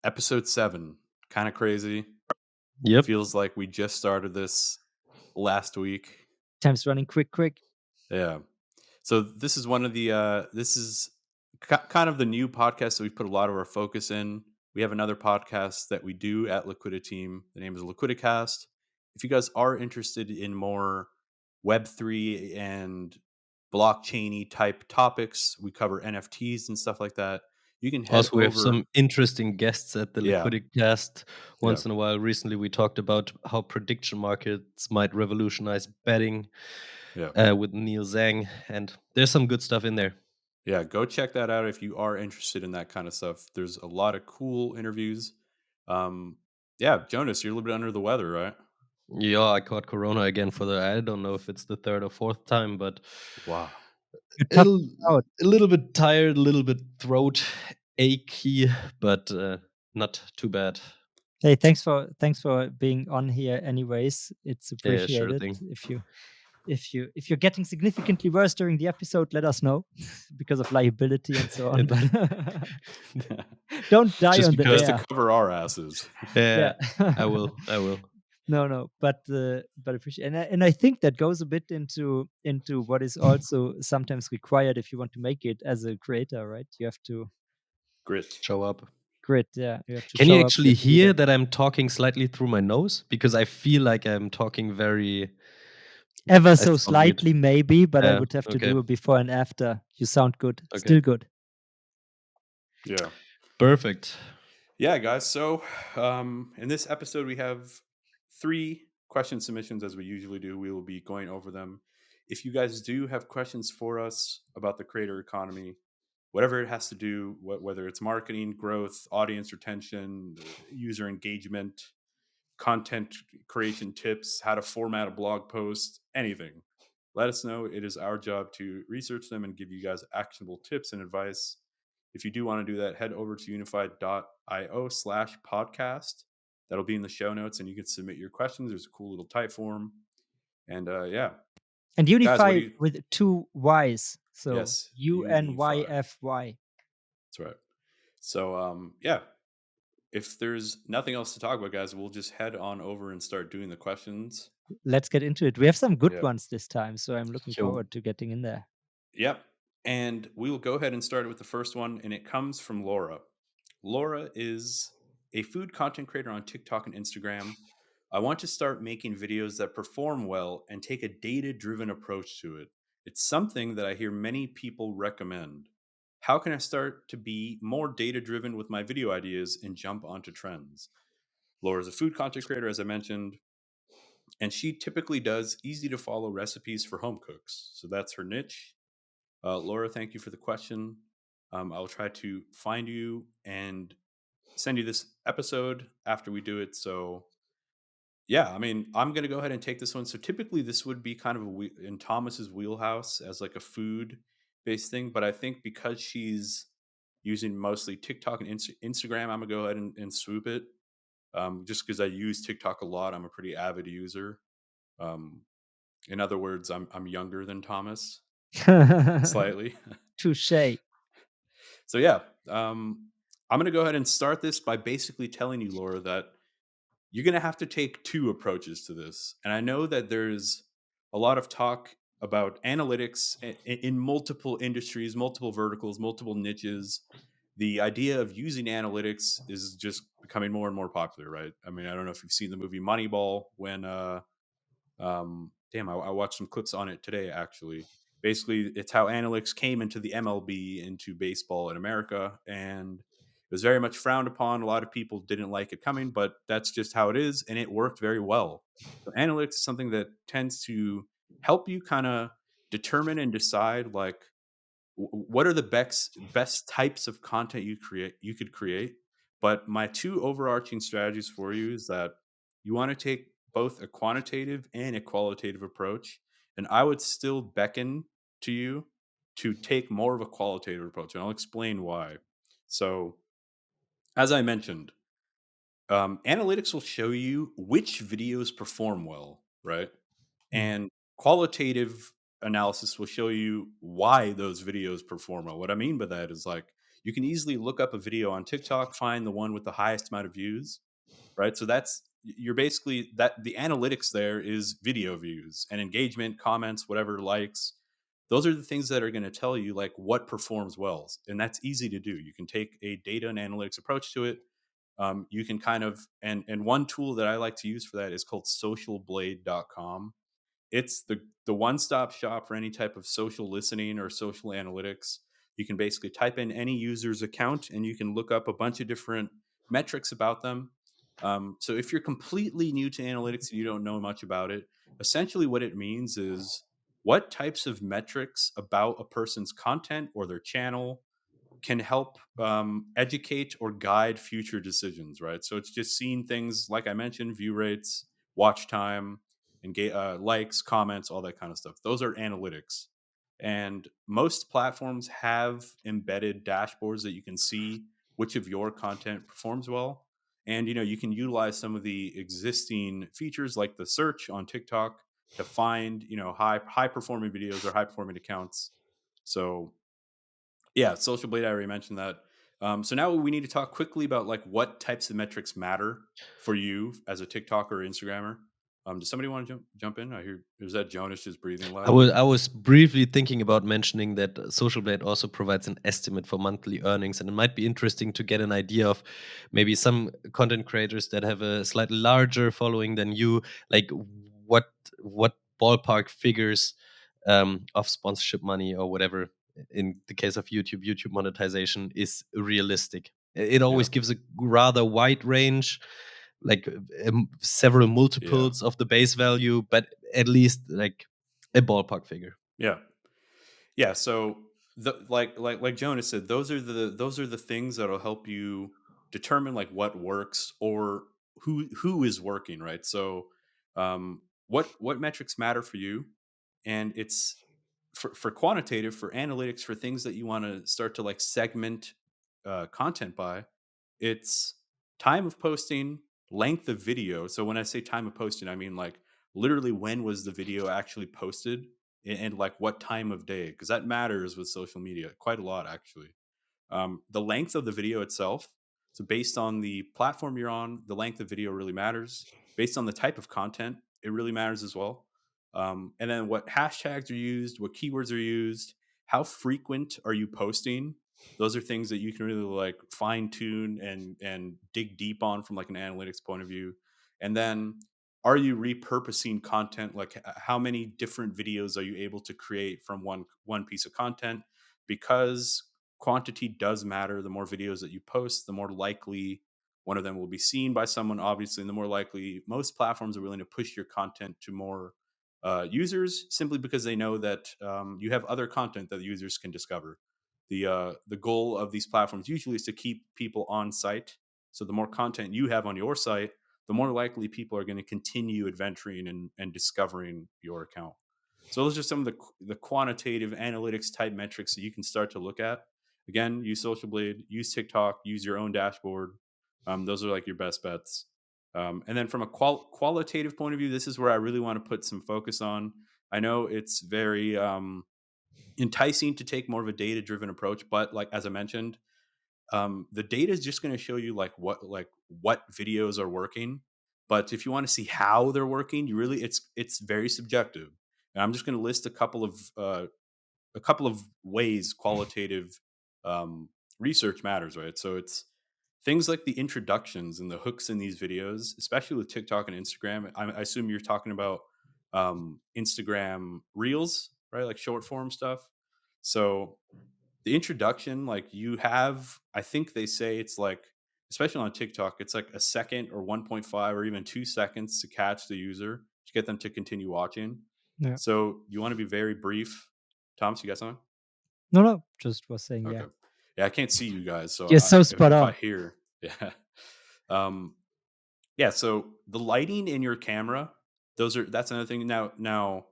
Episode 7. Kind of crazy. Yep. Feels like we just started this last week. Time's running quick. Yeah. So this is one of the this is kind of the new podcast that we put a lot of our focus in. We have another podcast that we do at Liquidity. The name is Liquidicast. If you guys are interested in more Web3 and blockchainy type topics, we cover NFTs and stuff like that. You can head Also, we have over. some interesting guests at the Yeah. Liquidicast once Yeah. in a while. Recently, we talked about how prediction markets might revolutionize betting Yeah. with Neil Zhang, and there's some good stuff in there. Yeah, go check that out if you are interested in that kind of stuff. There's a lot of cool interviews. Yeah, Jonas, you're a little bit under the weather, right? Yeah, I caught Corona again I don't know if it's the third or fourth time, but Wow. You a toughed little, it out. a little bit tired, a little bit throat achy, but not too bad. Hey, thanks for being on here. Anyways, it's Yeah, sure appreciated. thing. If you're getting significantly worse during the episode, let us know because of liability and so on. But don't die Just on the because- Just air. to cover our asses. Yeah, I will. No, but appreciate, and I think that goes a bit into what is also sometimes required if you want to make it as a creator, right? You have to Grit. Show up. grit. Yeah, you have to. Can show you up, actually you have to be hear there. that I'm talking slightly through my nose? Because I feel like I'm talking very Ever sound so weird. slightly, maybe, but I Yeah, would have to okay. do a before and after. You sound good, Okay. still good. Yeah. Perfect. Yeah, guys. So in this episode, we have 3 question submissions as we usually do. We will be going over them. If you guys do have questions for us about the creator economy, whatever it has to do, whether it's marketing, growth, audience retention, user engagement, content creation tips, how to format a blog post, anything, let us know. It is our job to research them and give you guys actionable tips and advice. If you do want to do that, head over to unified.io/podcast. That'll be in the show notes, and you can submit your questions. There's a cool little type form. And yeah. And Guys, what unify do you... with 2 Y's. So Yes, UNYFY. That's right. So yeah. If there's nothing else to talk about, guys, we'll just head on over and start doing the questions. Let's get into it. We have some good Yeah. ones this time, so I'm looking Sure. forward to getting in there. Yep. And we will go ahead and start with the first one, and it comes from Laura. Laura is a food content creator on TikTok and Instagram. I want to start making videos that perform well and take a data-driven approach to it. It's something that I hear many people recommend. How can I start to be more data-driven with my video ideas and jump onto trends? Laura's a food content creator, as I mentioned, and she typically does easy-to-follow recipes for home cooks. So that's her niche. Laura, thank you for the question. I'll try to find you and send you this episode after we do it. So yeah, I mean, I'm going to go ahead and take this one. So typically this would be kind of in Thomas's wheelhouse as like a food based thing. But I think because she's using mostly TikTok and Instagram, I'm going to go ahead and swoop it. Just because I use TikTok a lot. I'm a pretty avid user. In other words, I'm younger than Thomas slightly. Touche. So yeah, I'm going to go ahead and start this by basically telling you, Laura, that you're going to have to take 2 approaches to this. And I know that there's a lot of talk about analytics in multiple industries, multiple verticals, multiple niches. The idea of using analytics is just becoming more and more popular, right? I mean, I don't know if you've seen the movie Moneyball when I watched some clips on it today, actually. Basically, it's how analytics came into the MLB, into baseball in America, and it was very much frowned upon. A lot of people didn't like it coming, but that's just how it is, and it worked very well. So analytics is something that tends to help you kind of determine and decide, like, what are the best types of content you could create. But my 2 overarching strategies for you is that you want to take both a quantitative and a qualitative approach, and I would still beckon to you to take more of a qualitative approach, and I'll explain why. So as I mentioned, analytics will show you which videos perform well, right? And qualitative analysis will show you why those videos perform well. What I mean by that is, like, you can easily look up a video on TikTok, find the one with the highest amount of views, right? So that's you're basically that the analytics there is video views and engagement, comments, whatever likes. Those are the things that are going to tell you like what performs well, and that's easy to do. You can take a data and analytics approach to it. You can kind of and one tool that I like to use for that is called socialblade.com. It's the one-stop shop for any type of social listening or social analytics. You can basically type in any user's account and you can look up a bunch of different metrics about them. So if you're completely new to analytics and you don't know much about it, essentially what it means is what types of metrics about a person's content or their channel can help educate or guide future decisions, right? So it's just seeing things like I mentioned, view rates, watch time, likes, comments, all that kind of stuff. Those are analytics. And most platforms have embedded dashboards that you can see which of your content performs well. And you can utilize some of the existing features like the search on TikTok to find high performing videos or high performing accounts. So yeah, Social Blade, I already mentioned that. So now we need to talk quickly about like what types of metrics matter for you as a TikToker or Instagrammer. Does somebody want to jump in? I hear is that Jonas just breathing loudly? I was briefly thinking about mentioning that Social Blade also provides an estimate for monthly earnings, and it might be interesting to get an idea of maybe some content creators that have a slightly larger following than you, like what what ballpark figures of sponsorship money or whatever in the case of YouTube monetization is realistic. It Yeah, always gives a rather wide range, like several yeah, multiples of the base value, but at least like a ballpark figure. yeah. Yeah, so like Jonas said, those are the things that'll help you determine like what works or who is working, right? So what metrics matter for you, and it's for quantitative, for analytics, for things that you want to start to like segment content by. It's time of posting, length of video. So when I say time of posting, I mean like literally when was the video actually posted, and like what time of day, because that matters with social media quite a lot actually. The length of the video itself, so based on the platform you're on, the length of video really matters. Based on the type of content, it really matters as well. And then what hashtags are used, what keywords are used, how frequent are you posting. Those are things that you can really like fine tune and dig deep on from like an analytics point of view. And then are you repurposing content, like how many different videos are you able to create from one piece of content, because quantity does matter. The more videos that you post, the more likely one of them will be seen by someone, obviously, and the more likely most platforms are willing to push your content to more users, simply because they know that you have other content that users can discover. The goal of these platforms usually is to keep people on site. So the more content you have on your site, the more likely people are going to continue adventuring and discovering your account. So those are some of the quantitative analytics type metrics that you can start to look at. Again, use Social Blade, use TikTok, use your own dashboard. Those are like your best bets. And then from a qualitative point of view, this is where I really want to put some focus on. I know it's very enticing to take more of a data driven approach, but like as I mentioned, the data is just going to show you like what videos are working. But if you want to see how they're working, you really it's very subjective. And I'm just going to list a couple of ways qualitative research matters, right? So it's things like the introductions and the hooks in these videos, especially with TikTok and Instagram. I assume you're talking about Instagram Reels, right? Like short form stuff. So the introduction, like you have, I think they say it's like, especially on TikTok, it's like a second or 1.5 or even 2 seconds to catch the user to get them to continue watching. Yeah. So you want to be very brief. Thomas, you got something? No, no, just was saying, yeah. Okay. Yeah, I can't see you guys, so You're so spot if I on. hear, yeah, um, yeah. So the lighting in your camera, that's another thing. Now,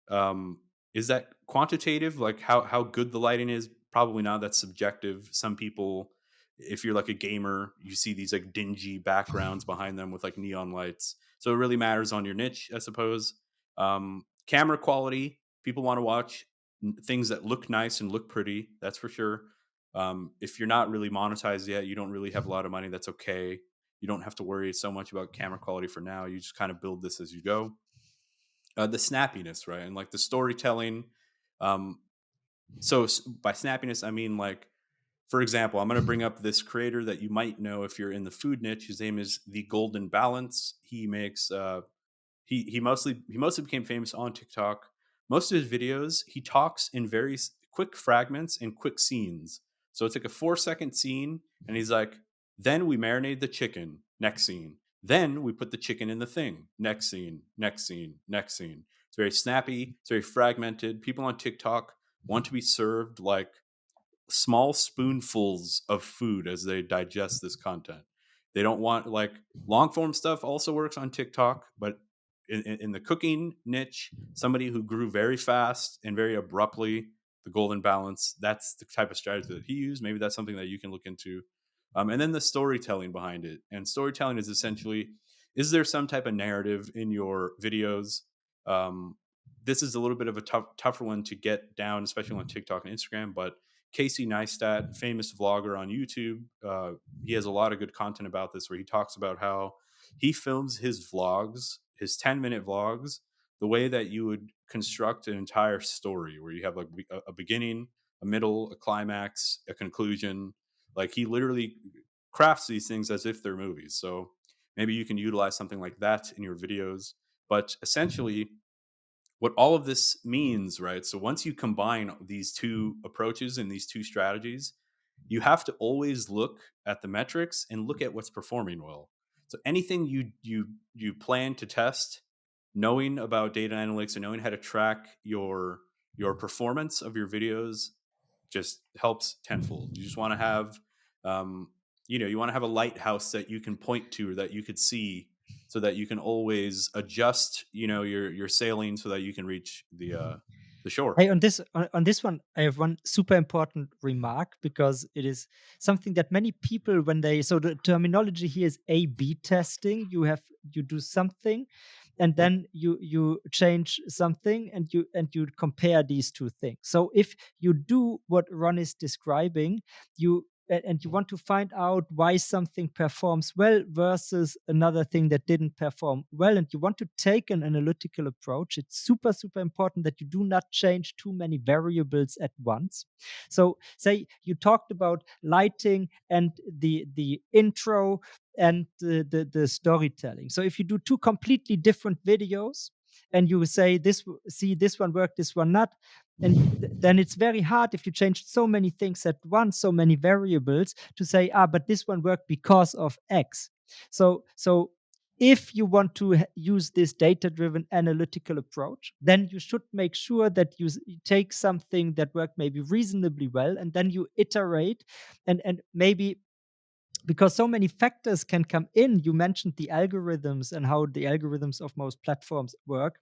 um, is that quantitative? Like how good the lighting is? Probably not. That's subjective. Some people, if you're like a gamer, you see these like dingy backgrounds behind them with like neon lights. So it really matters on your niche, I suppose. Camera quality. People want to watch things that look nice and look pretty. That's for sure. If you're not really monetized yet, you don't really have a lot of money, that's okay. You don't have to worry so much about camera quality for now. You just kind of build this as you go. The snappiness, right? And like the storytelling. Um, by snappiness, I mean like, for example, I'm going to bring up this creator that you might know if you're in the food niche. His name is The Golden Balance. He makes he mostly became famous on TikTok. Most of his videos, he talks in very quick fragments and quick scenes. So it's like a 4-second scene, and he's like, "Then we marinate the chicken." Next scene. Then we put the chicken in the thing. Next scene. Next scene. Next scene. It's very snappy. It's very fragmented. People on TikTok want to be served like small spoonfuls of food as they digest this content. They don't want like long form stuff also works on TikTok, but in the cooking niche, somebody who grew very fast and very abruptly, the golden balance, that's the type of strategy that he used. Maybe that's something that you can look into. And then the storytelling behind it. And storytelling is essentially, is there some type of narrative in your videos? Um, this is a little bit of a tougher one to get down, especially on TikTok and Instagram, but Casey Neistat, famous vlogger on YouTube. He has a lot of good content about this where he talks about how he films his vlogs, his 10-minute vlogs, the way that you would construct an entire story where you have like a beginning, a middle, a climax, a conclusion. Like he literally crafts these things as if they're movies. So maybe you can utilize something like that in your videos. But essentially, what all of this means, right? So once you combine these two approaches and these two strategies, you have to always look at the metrics and look at what's performing well. So anything you plan to test, knowing about data analytics and knowing how to track your performance of your videos just helps tenfold. You just want to have um, you want to have a lighthouse that you can point to or that you could see so that you can always adjust, your sailing so that you can reach the shore. Hey, on this one, I have one super important remark because it is something that many people when they so the terminology here is A/B testing. You do something, and then you change something, and you compare these two things. So if you do what Ron is describing, and you want to find out why something performs well versus another thing that didn't perform well, and you want to take an analytical approach, it's super super important that you do not change too many variables at once. So say you talked about lighting and the intro and the storytelling. So if you do two completely different videos and you say see this one worked, this one not, and then it's very hard if you change so many things at once, so many variables, to say, but this one worked because of X. So if you want to use this data driven analytical approach, then you should make sure that you take something that worked maybe reasonably well, and then you iterate, and maybe because so many factors can come in. You mentioned the algorithms and how the algorithms of most platforms work,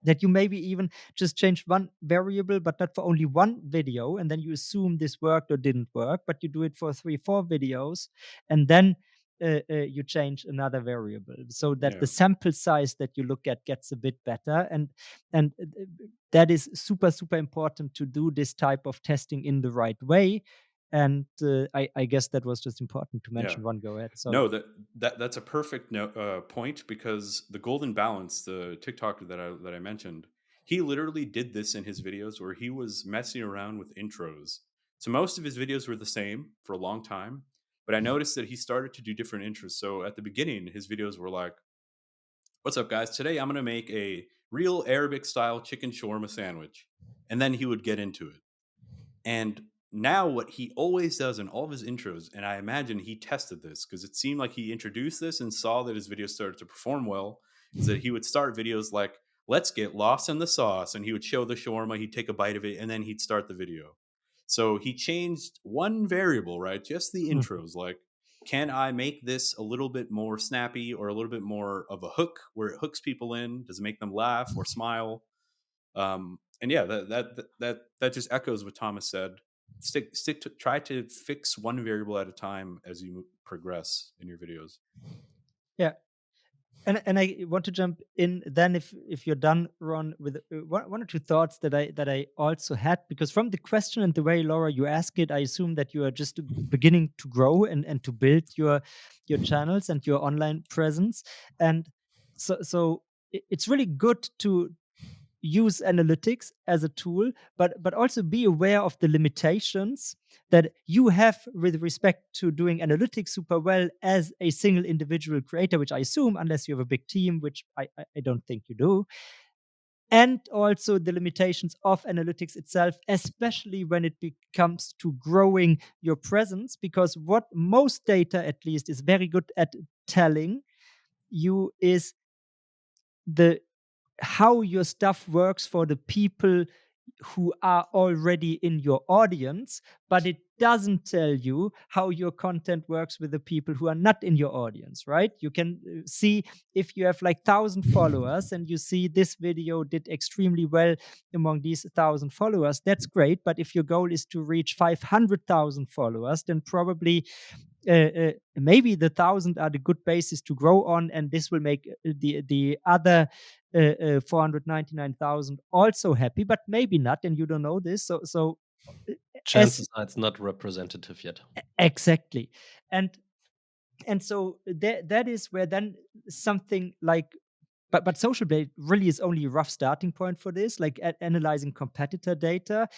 that you maybe even just change one variable, but not for only one video, and then you assume this worked or didn't work, but you do it for 3 4 videos, and then you change another variable so that Yeah. the sample size that you look at gets a bit better. And that is super super important to do this type of testing in the right way. And I guess that was just important to Yeah. mention. One, go ahead, sorry. No, that's a perfect point because the golden balance, the TikToker that I mentioned, he literally did this in his videos where he was messing around with intros. So most of his videos were the same for a long time, but I noticed that he started to do different intros. So at the beginning, his videos were like, "What's up, guys? Today I'm going to make a real Arabic style chicken shawarma sandwich," and then he would get into it. And now, what he always does in all of his intros, and I imagine he tested this because it seemed like he introduced this and saw that his videos started to perform well, is that he would start videos like, "Let's get lost in the sauce." And he would show the shawarma, he'd take a bite of it, and then he'd start the video. So he changed one variable, right? Just the Mhm. intros. Like, can I make this a little bit more snappy or a little bit more of a hook where it hooks people in? Does it make them laugh or smile? And yeah, that just echoes what Thomas said. Stick to try to fix one variable at a time as you progress in your videos. Yeah. And I want to jump in then, if you're done, Ron, with one or two thoughts that I also had, because from the question and the way, Laura, you ask it, I assume that you are just beginning to grow and to build your channels and your online presence. And so it's really good to use analytics as a tool, but also be aware of the limitations that you have with respect to doing analytics super well as a single individual creator, which I assume, unless you have a big team, which I don't think you do, and also the limitations of analytics itself, especially when it comes to growing your presence, because what most data at least is very good at telling you is the how your stuff works for the people who are already in your audience, but it doesn't tell you how your content works with the people who are not in your audience, right? You can see if you have like 1,000 followers and you see this video did extremely well among these 1,000 followers, that's great. But if your goal is to reach 500,000 followers, then probably maybe the 1,000 are the good basis to grow on, and this will make the other 499,000 also happy, but maybe not, and you don't know this. So as Chances are it's not representative yet. exactly, and so that is where then something like, but social blade really is only a rough starting point for this, like analyzing competitor data.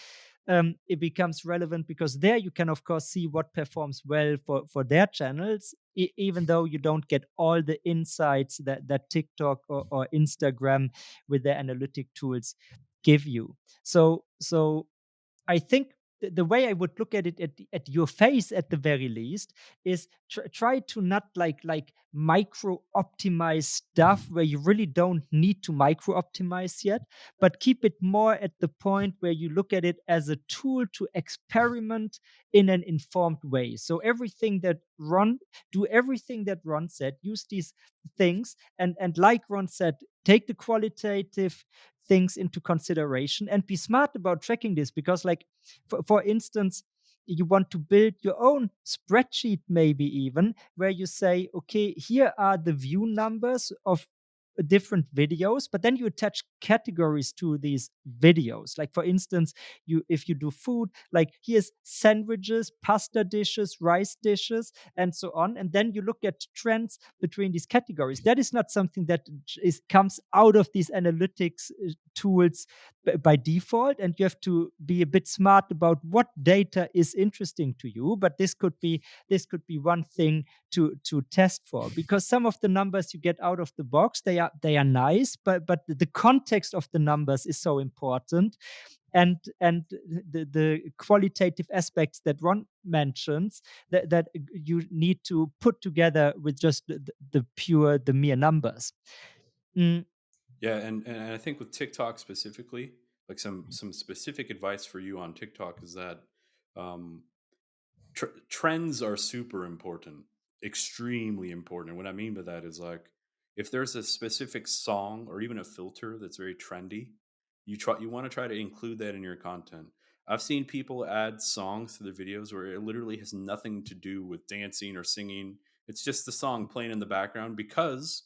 It becomes relevant because there you can of course see what performs well for their channels, even though you don't get all the insights that TikTok or Instagram with their analytic tools give you. So I think the way I would look at it at your face at the very least is try to not like micro optimize stuff where you really don't need to micro optimize yet, but keep it more at the point where you look at it as a tool to experiment in an informed way. So do everything that Ron said, use these things, and like Ron said, take the qualitative things into consideration and be smart about tracking this, because like for instance, you want to build your own spreadsheet, maybe even, where you say, okay, here are the view numbers of different videos, but then you attach categories to these videos. Like for instance, you if you do food, like here's sandwiches, pasta dishes, rice dishes, and so on, and then you look at trends between these categories. That is not something that comes out of these analytics tools by default, and you have to be a bit smart about what data is interesting to you. But this could be one thing to test for, because some of the numbers you get out of the box, they are nice, but the context of the numbers is so important, and the qualitative aspects that Ron mentions, that you need to put together with just the mere numbers. Mm, Yeah, and I think with TikTok specifically, like some specific advice for you on TikTok is that um, trends are super important, extremely important. And what I mean by that is like if there's a specific song or even a filter that's very trendy, you want to try to include that in your content. I've seen people add songs to their videos where it literally has nothing to do with dancing or singing. It's just the song playing in the background because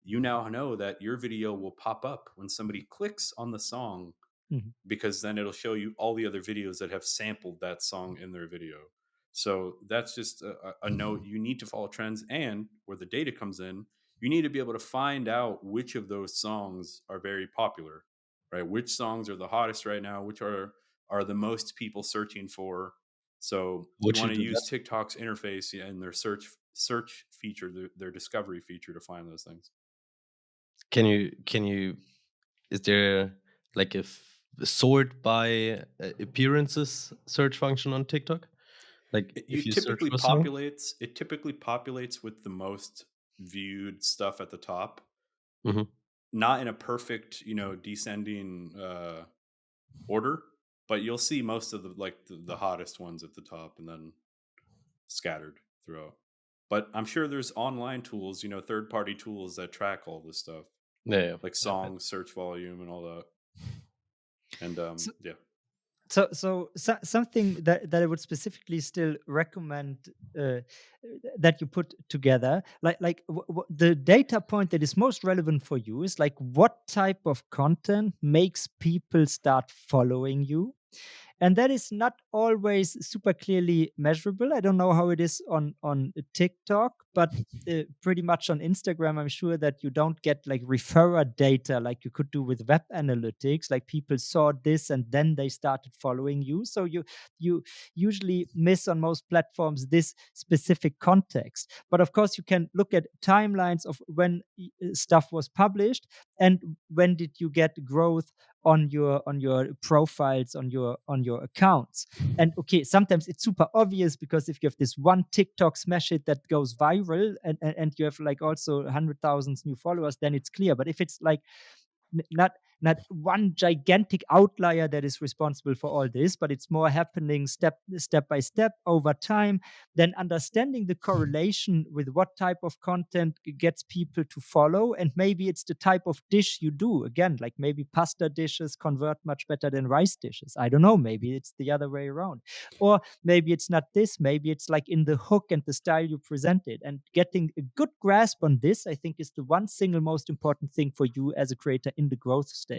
you now know that your video will pop up when somebody clicks on the song, mhm. because then it'll show you all the other videos that have sampled that song in their video. So that's just a note. You need to follow trends, and where the data comes in, you need to be able to find out which of those songs are very popular, right? Which songs are the hottest right now, which are the most people searching for. So you Would you want to do use that? TikTok's interface and their search feature, their discovery feature to find those things. Can you is there like sort by appearances search function on TikTok? Like if you search for a song? It typically populates with the most viewed stuff at the top, Mhm. not in a perfect, descending order, but you'll see most of the hottest ones at the top and then scattered throughout. But I'm sure there's online tools, third party tools that track all this stuff, Yeah, yeah. like Yeah, songs, search volume, and all that. And So, yeah. Something that I would specifically still recommend, uh, that you put together, the data point that is most relevant for you is like what type of content makes people start following you, and that is not always super clearly measurable. I don't know how it is on TikTok, but pretty much on Instagram, I'm sure that you don't get like referrer data like you could do with web analytics. Like people saw this and then they started following you. So you usually miss on most platforms this specific context. But of course, you can look at timelines of when stuff was published and when did you get growth on your profiles on your accounts. And okay, sometimes it's super obvious because if you have this one TikTok smash hit that goes viral and you have like also 100,000 new followers, then it's clear. But if it's like not one gigantic outlier that is responsible for all this, but it's more happening step by step over time, then understanding the correlation with what type of content gets people to follow, and maybe it's the type of dish you do. Again, like maybe pasta dishes convert much better than rice dishes. I don't know, maybe it's the other way around. Or maybe it's not this, maybe it's like in the hook and the style you present it. And getting a good grasp on this, I think, is the one single most important thing for you as a creator in the growth stage.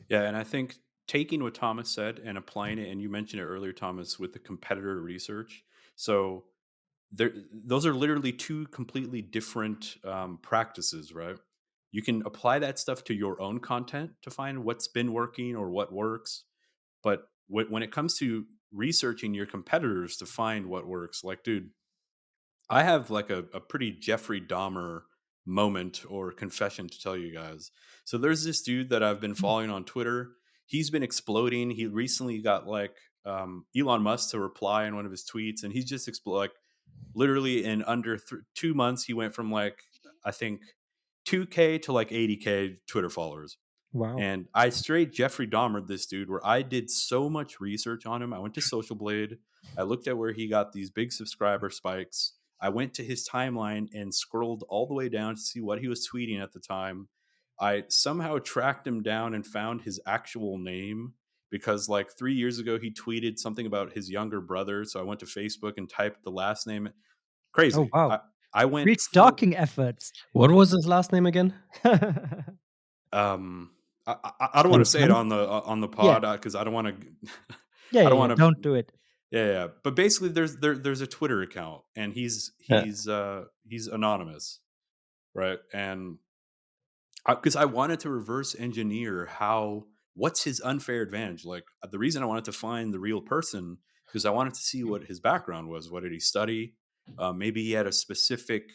Yeah, and I think taking what Thomas said and applying it, and you mentioned it earlier, Thomas, with the competitor research. So those are literally two completely different practices, right? You can apply that stuff to your own content to find what's been working or what works, but when it comes to researching your competitors to find what works, like, dude, I have like a pretty Jeffrey Dahmer moment or confession to tell you guys. So there's this dude that I've been Mm. following on Twitter. He's been exploding. He recently got like Elon Musk to reply in one of his tweets, and he's just like literally in under 2 months, he went from like I think 2K to like 80K Twitter followers. Wow. And I straight Jeffrey Dahmer this dude where I did so much research on him. I went to Social Blade. I looked at where he got these big subscriber spikes. I went to his timeline and scrolled all the way down to see what he was tweeting at the time. I somehow tracked him down and found his actual name because like 3 years ago he tweeted something about his younger brother. So I went to Facebook and typed the last name. Oh, Crazy. wow. I went Real full stalking efforts. What was his last name again? um I don't want to say it Wolfgang? on the Yeah. pod because I don't want to Yeah, I yeah, don't yeah. want to Don't do it. yeah. But basically there's a Twitter account and Yeah. he's anonymous, right? And because I wanted to reverse engineer how what's his unfair advantage. Like the reason I wanted to find the real person because I wanted to see what his background was. What did he study? Maybe he had a specific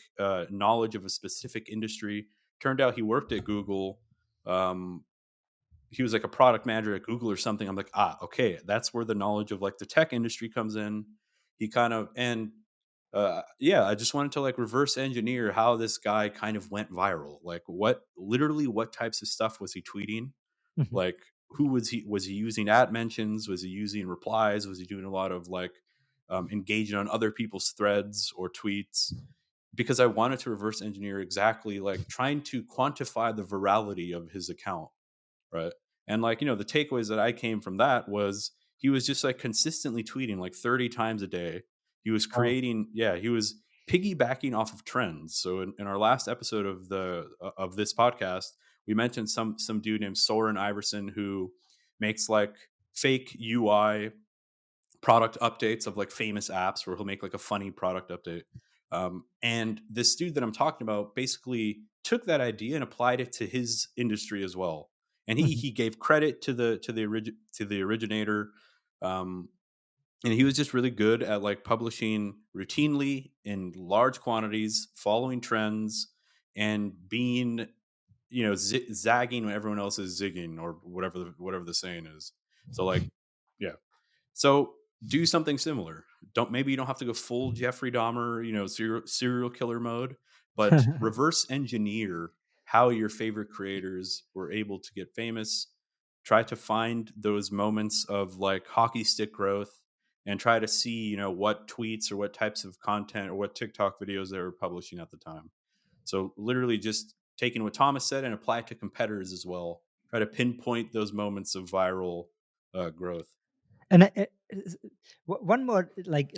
knowledge of a specific industry. Turned out he worked at Google. Um, he was like a product manager at Google or something. I'm like, okay, that's where the knowledge of like the tech industry comes in. He kind of and yeah, I just wanted to like reverse engineer how this guy kind of went viral. Like what types of stuff was he tweeting? Mhm. Like who was he using ad mentions? Was he using replies? Was he doing a lot of like engaging on other people's threads or tweets? Because I wanted to reverse engineer exactly like trying to quantify the virality of his account, right? And like, the takeaways that I came from that was he was just like consistently tweeting like 30 times a day. He was Wow. creating, yeah, he was piggybacking off of trends. So in our last episode of this podcast, we mentioned some dude named Soren Iverson who makes like fake UI product updates of like famous apps where he'll make like a funny product update. And this dude that I'm talking about basically took that idea and applied it to his industry as well. And he Mhm. he gave credit to the originator, um, and he was just really good at like publishing routinely in large quantities, following trends, and being zagging when everyone else is zigging or whatever the saying is. So like, yeah, so do something similar. Maybe you don't have to go full Jeffrey Dahmer, serial killer mode, but reverse engineer how your favorite creators were able to get famous. Try to find those moments of like hockey stick growth and try to see, what tweets or what types of content or what TikTok videos they were publishing at the time. So literally just taking what Thomas said and apply it to competitors as well. Try to pinpoint those moments of viral growth. And one more like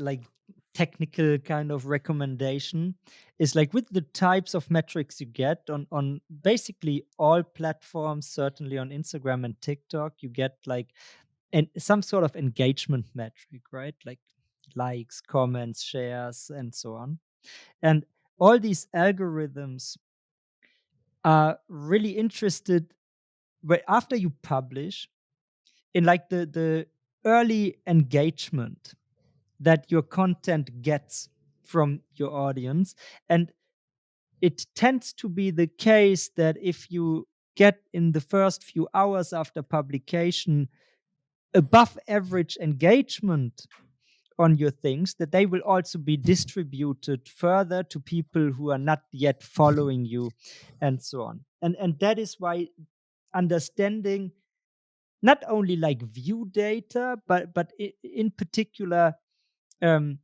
technical kind of recommendation is like with the types of metrics you get on basically all platforms, certainly on Instagram and TikTok, you get like some sort of engagement metric, right? Like likes, comments, shares, and so on. And all these algorithms are really interested where after you publish in like the early engagement that your content gets from your audience. And it tends to be the case that if you get in the first few hours after publication above average engagement on your things, that they will also be distributed further to people who are not yet following you, and so on. And that is why understanding not only like view data, but in particular, um,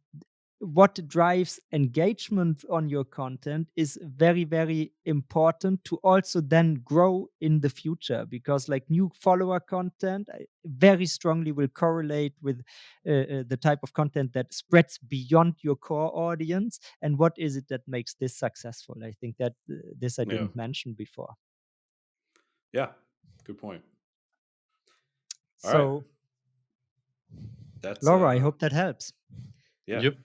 what drives engagement on your content is very, very important to also then grow in the future, because like new follower content very strongly will correlate with the type of content that spreads beyond your core audience. And what is it that makes this successful? I think that this I Yeah. didn't mention before. Yeah. Good point. All right. So, That's Laura, I hope that helps. yeah. Yep.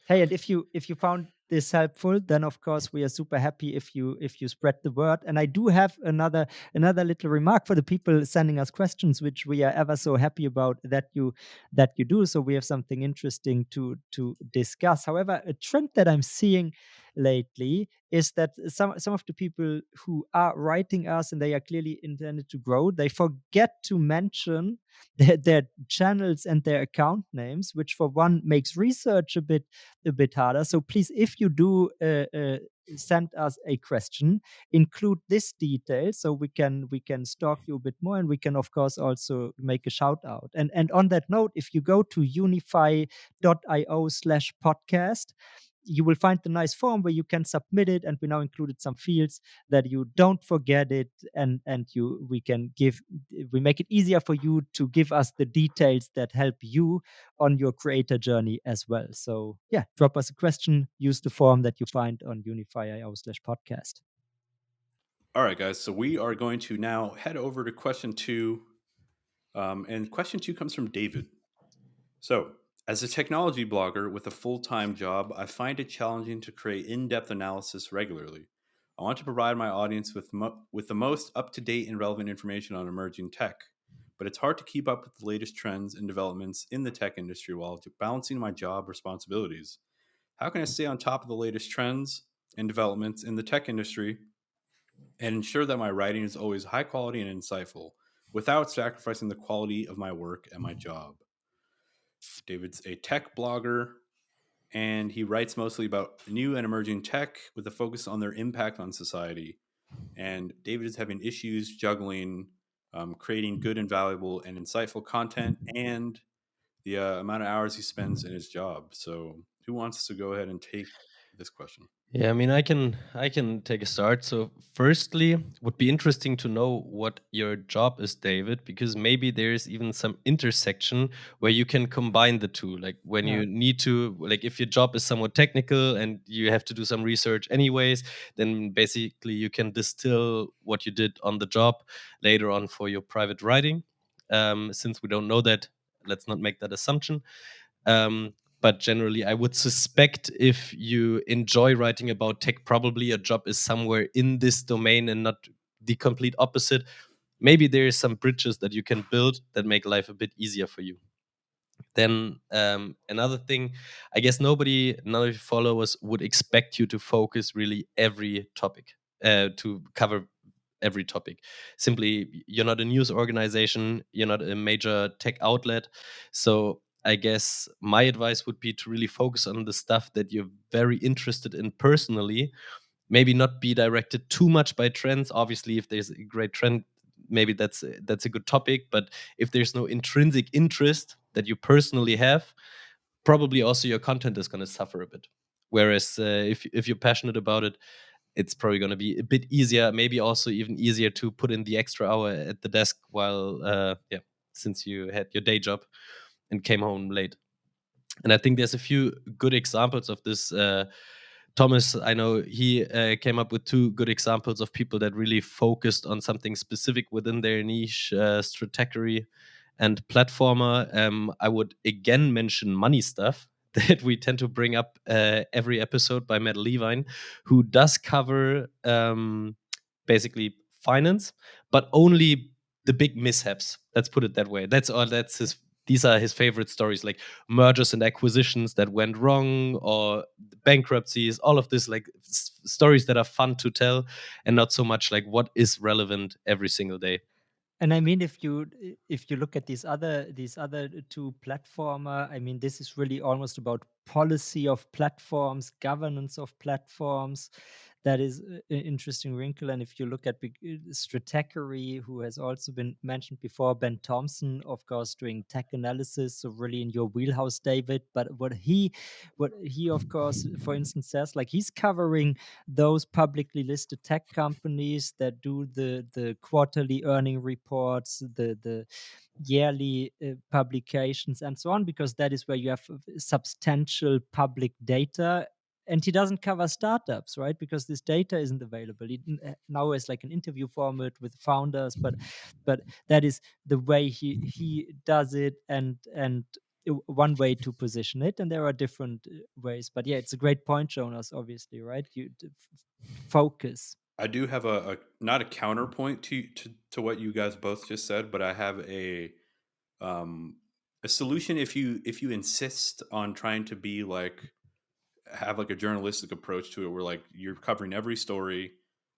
Hey, and if you found this helpful, then of course we are super happy if you spread the word. And I do have another little remark for the people sending us questions, which we are ever so happy about that you do. So we have something interesting to discuss. However, a trend that I'm seeing lately is that some of the people who are writing us and they are clearly intended to grow, they forget to mention their channels and their account names, which for one makes research a bit harder. So please, if you do send us a question, include this detail so we can stalk you a bit more, and we can of course also make a shout out. And on that note, if you go to unify.io/podcast, you will find the nice form where you can submit it, and we now included some fields that you don't forget it, and we make it easier for you to give us the details that help you on your creator journey as well. So yeah, drop us a question, use the form that you find on unify.io/podcast. All right, guys. So we are going to now head over to question 2. And question 2 comes from David. So, as a technology blogger with a full-time job, I find it challenging to create in-depth analysis regularly. I want to provide my audience with the most up-to-date and relevant information on emerging tech, but it's hard to keep up with the latest trends and developments in the tech industry while balancing my job responsibilities. How can I stay on top of the latest trends and developments in the tech industry and ensure that my writing is always high quality and insightful without sacrificing the quality of my work and my job? David's a tech blogger, and he writes mostly about new and emerging tech with a focus on their impact on society. And David is having issues juggling creating good and valuable and insightful content and the amount of hours he spends in his job. So, who wants to go ahead and take this question? Yeah, I mean, I can take a start. So, firstly, would be interesting to know what your job is, David, because maybe there's even some intersection where you can combine the two. Like when Yeah. you need to, like if your job is somewhat technical and you have to do some research anyways, then basically you can distill what you did on the job later on for your private writing. Since we don't know that, let's not make that assumption. Um, but generally, I would suspect if you enjoy writing about tech, probably your job is somewhere in this domain and not the complete opposite. Maybe there is some bridges that you can build that make life a bit easier for you. Then another thing, I guess none of your followers would expect you to focus really every topic, to cover every topic. Simply, you're not a news organization, you're not a major tech outlet. So I guess my advice would be to really focus on the stuff that you're very interested in personally. Maybe not be directed too much by trends. Obviously, if there's a great trend, maybe that's a good topic. But if there's no intrinsic interest that you personally have, probably also your content is going to suffer a bit. Whereas if you're passionate about it, it's probably going to be a bit easier, maybe also even easier to put in the extra hour at the desk while, yeah, since you had your day job. and came home late. And I think there's a few good examples of this. Thomas, I know he came up with two good examples of people that really focused on something specific within their niche, strategy and platformer. I would again mention money stuff that we tend to bring up every episode by Matt Levine, who does cover basically finance, but only the big mishaps. Let's put it that way. That's all. That's his. These are his favorite stories, like mergers and acquisitions that went wrong, or bankruptcies. All of this, like stories that are fun to tell, and not so much like what is relevant every single day. And I mean, if you look at these other two platformer, I mean, this is really almost about policy of platforms, governance of platforms. That is an interesting wrinkle. And if you look at Stratechery, who has also been mentioned before, Ben Thompson, of course, doing tech analysis, so really in your wheelhouse, David. But what he of course, for instance, says, like, he's covering those publicly listed tech companies that do the quarterly earning reports, the yearly publications, and so on, because that is where you have substantial public data. And he doesn't cover startups, right? Because this data isn't available. He now is like an interview format with founders, but that is the way he does it, and one way to position it, and there are different ways. But yeah, it's a great point, Jonas, obviously, right? Focus. I do have a not a counterpoint to what you guys both just said, but I have um, a solution if you insist on trying to be like have like a journalistic approach to it, where like you're covering every story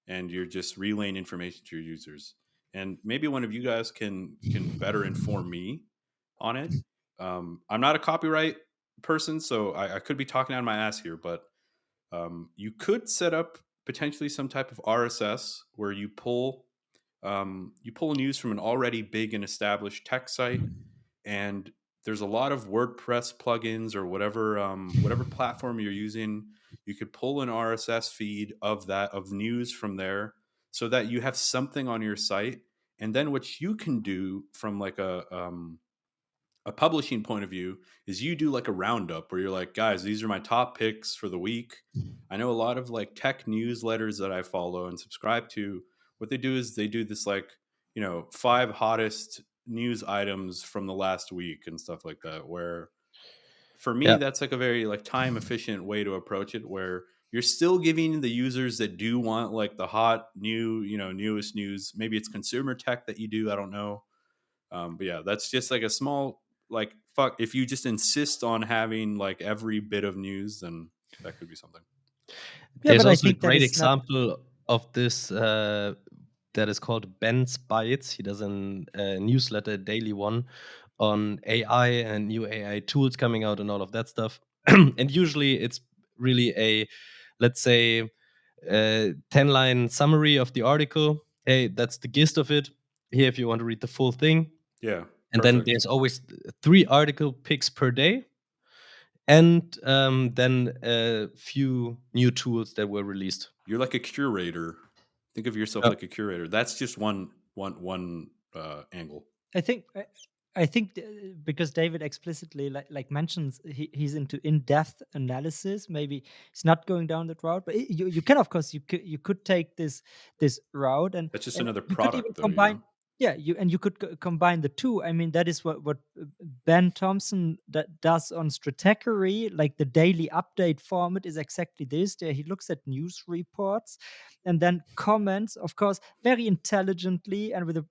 and you're just relaying information to your users. And maybe one of you guys can better inform me on it. I'm not a copyright person, so I could be talking out of my ass here, but you could set up potentially some type of RSS where you pull news from an already big and established tech site, and there's a lot of WordPress plugins or whatever platform you're using. You could pull an RSS feed of news from there, so that you have something on your site. And then what you can do from like a publishing point of view is you do like a roundup where you're like, guys, these are my top picks for the week. I know a lot of like tech newsletters that I follow and subscribe to. What they do is they do this like, 5 hottest news items from the last week and stuff like that. Where for me, Yeah. that's like a very like time efficient way to approach it, where you're still giving the users that do want like the hot new, newest news. Maybe it's consumer tech that you do. I don't know, but yeah, that's just like a small like fuck. If you just insist on having like every bit of news, then that could be something. Yeah, There's but I also a think that great is not. example of this that is called Ben's Bytes. He does a newsletter, daily one, on AI and new AI tools coming out and all of that stuff. And usually it's really a, let's say, 10-line summary of the article. Hey, that's the gist of it. Here, if you want to read the full thing. Yeah, And then perfect. there's always 3 article picks per day, and then a few new tools that were released. You're like a curator. Think of yourself Yeah. like a curator. That's just one angle. I think I think because David explicitly like mentions he's into in-depth analysis. Maybe he's not going down that route, but you can, of course, you could take this route, and That's just and another you could even product, though. combine. Yeah, you could combine the two. I mean, that is what Ben Thompson that does on Stratechery, like the daily update format is exactly this. There he looks at news reports and then comments, of course, very intelligently and with a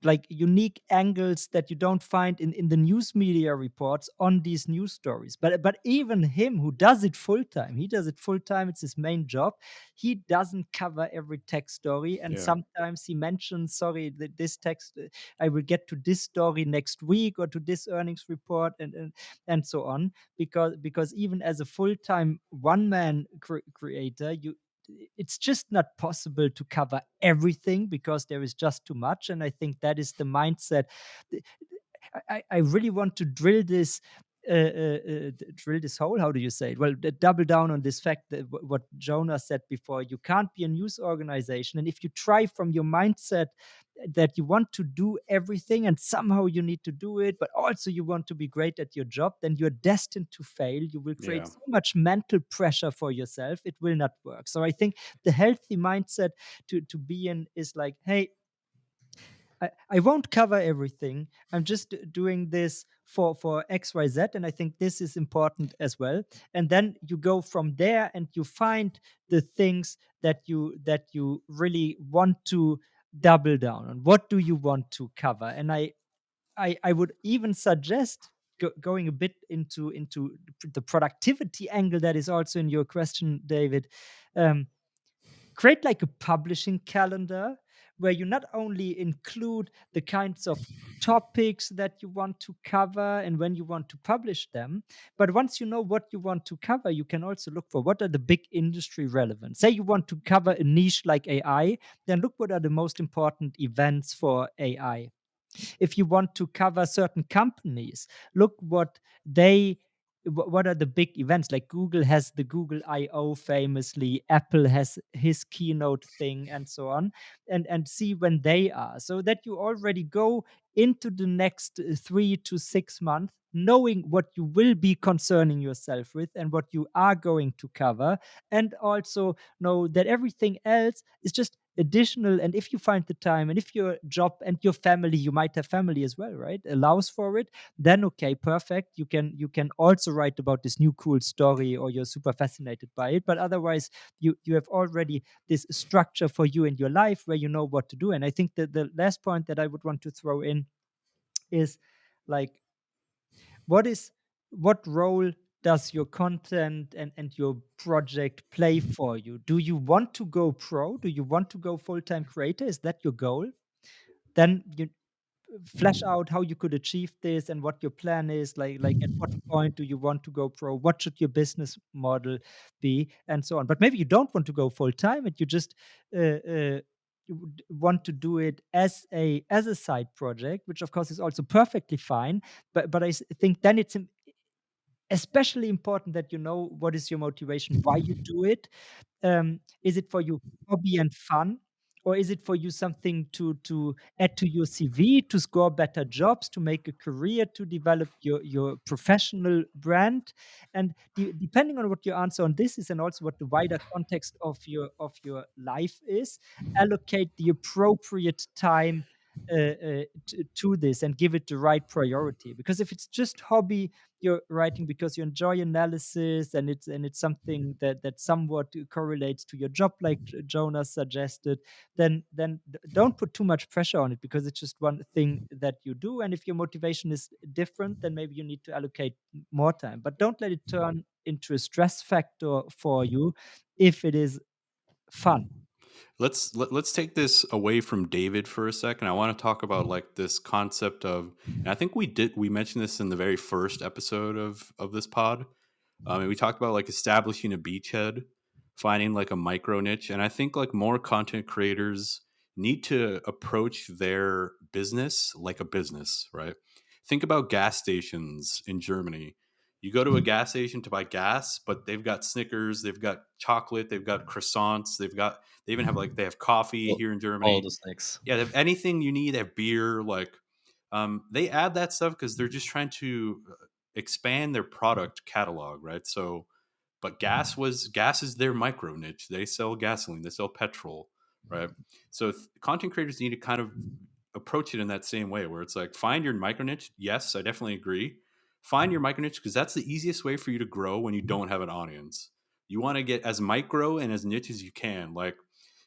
like unique angles that you don't find in the news media reports on these news stories. But even him, who does it full time, he does it full time, it's his main job. He doesn't cover every tech story, and Yeah, sometimes he mentions, sorry, this text, I will get to this story next week, or to this earnings report, and so on. Because even as a full time one man creator, it's just not possible to cover everything because there is just too much. And I think that is the mindset. I really want to drill this drill this hole. How do you say it? Well, double down on this fact that what Jonah said before. You can't be a news organization, and if you try from your mindset that you want to do everything and somehow you need to do it, but also you want to be great at your job, then you're destined to fail. You will create Yeah. so much mental pressure for yourself. It will not work. So I think the healthy mindset to be in is like, hey, I won't cover everything. I'm just doing this for XYZ. And I think this is important as well. And then you go from there and you find the things that you really want to double down on. What do you want to cover? And I would even suggest going a bit into the productivity angle that is also in your question, David. Um, Create like a publishing calendar where you not only include the kinds of topics that you want to cover and when you want to publish them, but once you know what you want to cover, you can also look for what are the big industry relevant. Say you want to cover a niche like AI, then look what are the most important events for AI. If you want to cover certain companies, look what are the big events. Like Google has the Google I/O famously, Apple has his keynote thing, and so on, and see when they are, so that you already go into the next 3 to 6 months knowing what you will be concerning yourself with and what you are going to cover, and also know that everything else is just additional. And if you find the time, and if your job and your family, you might have family as well, right, allows for it, then okay, perfect, you can also write about this new cool story, or you're super fascinated by it. But otherwise, you have already this structure for you in your life where you know what to do. And I think that the last point that I would want to throw in is like, what role does your content and your project play for you? Do you want to go pro? Do you want to go full-time creator? Is that your goal? Then you flesh out how you could achieve this and what your plan is. Like at what point do you want to go pro? What should your business model be, and so on. But maybe you don't want to go full-time and you just you would want to do it as a side project, which of course is also perfectly fine. But think then it's especially important that you know what is your motivation, why you do it. Is it for you hobby and fun, or is it for you something to add to your CV, to score better jobs, to make a career, to develop your professional brand? And depending on what your answer on this is, and also what the wider context of your life is, allocate the appropriate time to this and give it the right priority. Because if it's just hobby, you're writing because you enjoy analysis, and it's something that somewhat correlates to your job, like Jonas suggested, then don't put too much pressure on it, because it's just one thing that you do. And if your motivation is different, then maybe you need to allocate more time, but don't let it turn into a stress factor for you if it is fun. Let's take this away from David for a second. I want to talk about like this concept of, and I think we mentioned this in the very first episode of this pod. And we talked about like establishing a beachhead, finding like a micro niche, and I think like more content creators need to approach their business like a business, right? Think about gas stations in Germany. You go to a gas station to buy gas, but they've got Snickers, they've got chocolate, they've got croissants, they even have like they have coffee all, here in all Germany. the snacks. Yeah, they have anything you need. They have beer. Like, they add that stuff because they're just trying to expand their product catalog, right? So, but gas is their micro niche. They sell gasoline. They sell petrol, right? So, content creators need to kind of approach it in that same way, where it's like find your micro niche. Yes, I definitely agree. Find your micro niche because that's the easiest way for you to grow when you don't have an audience. You want to get as micro and as niche as you can. Like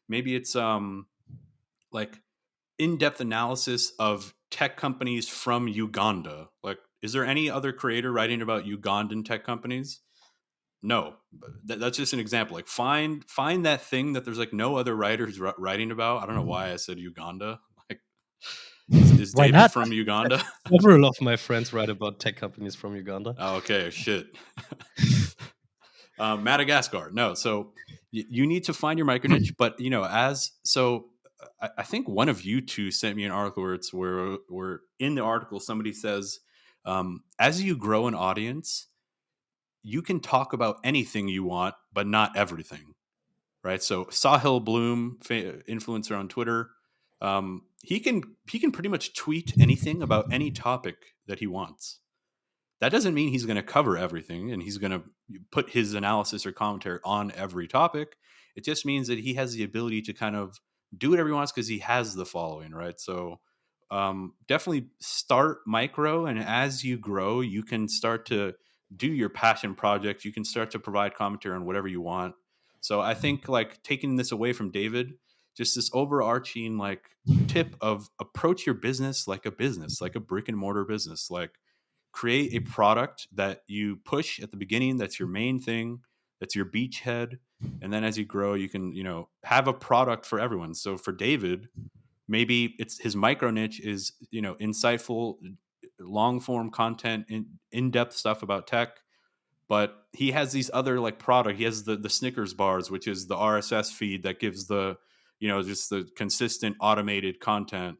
maybe it's like in-depth analysis of tech companies from Uganda. Like, is there any other creator writing about Ugandan tech companies? No, that's just an example. Like, find that thing that there's like no other writers writing about. I don't know why I said Uganda. Like, is Why David not? from Uganda? Several of my friends write about tech companies from Uganda. Oh, okay, shit. Madagascar. No, so you need to find your micro niche, but as so. I think one of you two sent me an article where it's where in the article somebody says As you grow an audience, you can talk about anything you want, but not everything, right? So Sahil Bloom, influencer on Twitter, he can pretty much tweet anything about any topic that he wants. That doesn't mean he's going to cover everything and he's going to put his analysis or commentary on every topic. It just means that he has the ability to kind of do whatever he wants because he has the following, right? So definitely start micro, and as you grow, you can start to do your passion project. You can start to provide commentary on whatever you want. So I think like taking this away from David, just this overarching like tip of approach your business, like a brick and mortar business, like create a product that you push at the beginning. That's your main thing. That's your beachhead. And then as you grow, you can, have a product for everyone. So for David, maybe it's his micro niche is, insightful, long form content, in-depth stuff about tech. But he has these other like product. He has the Snickers bars, which is the RSS feed that gives the, just the consistent automated content.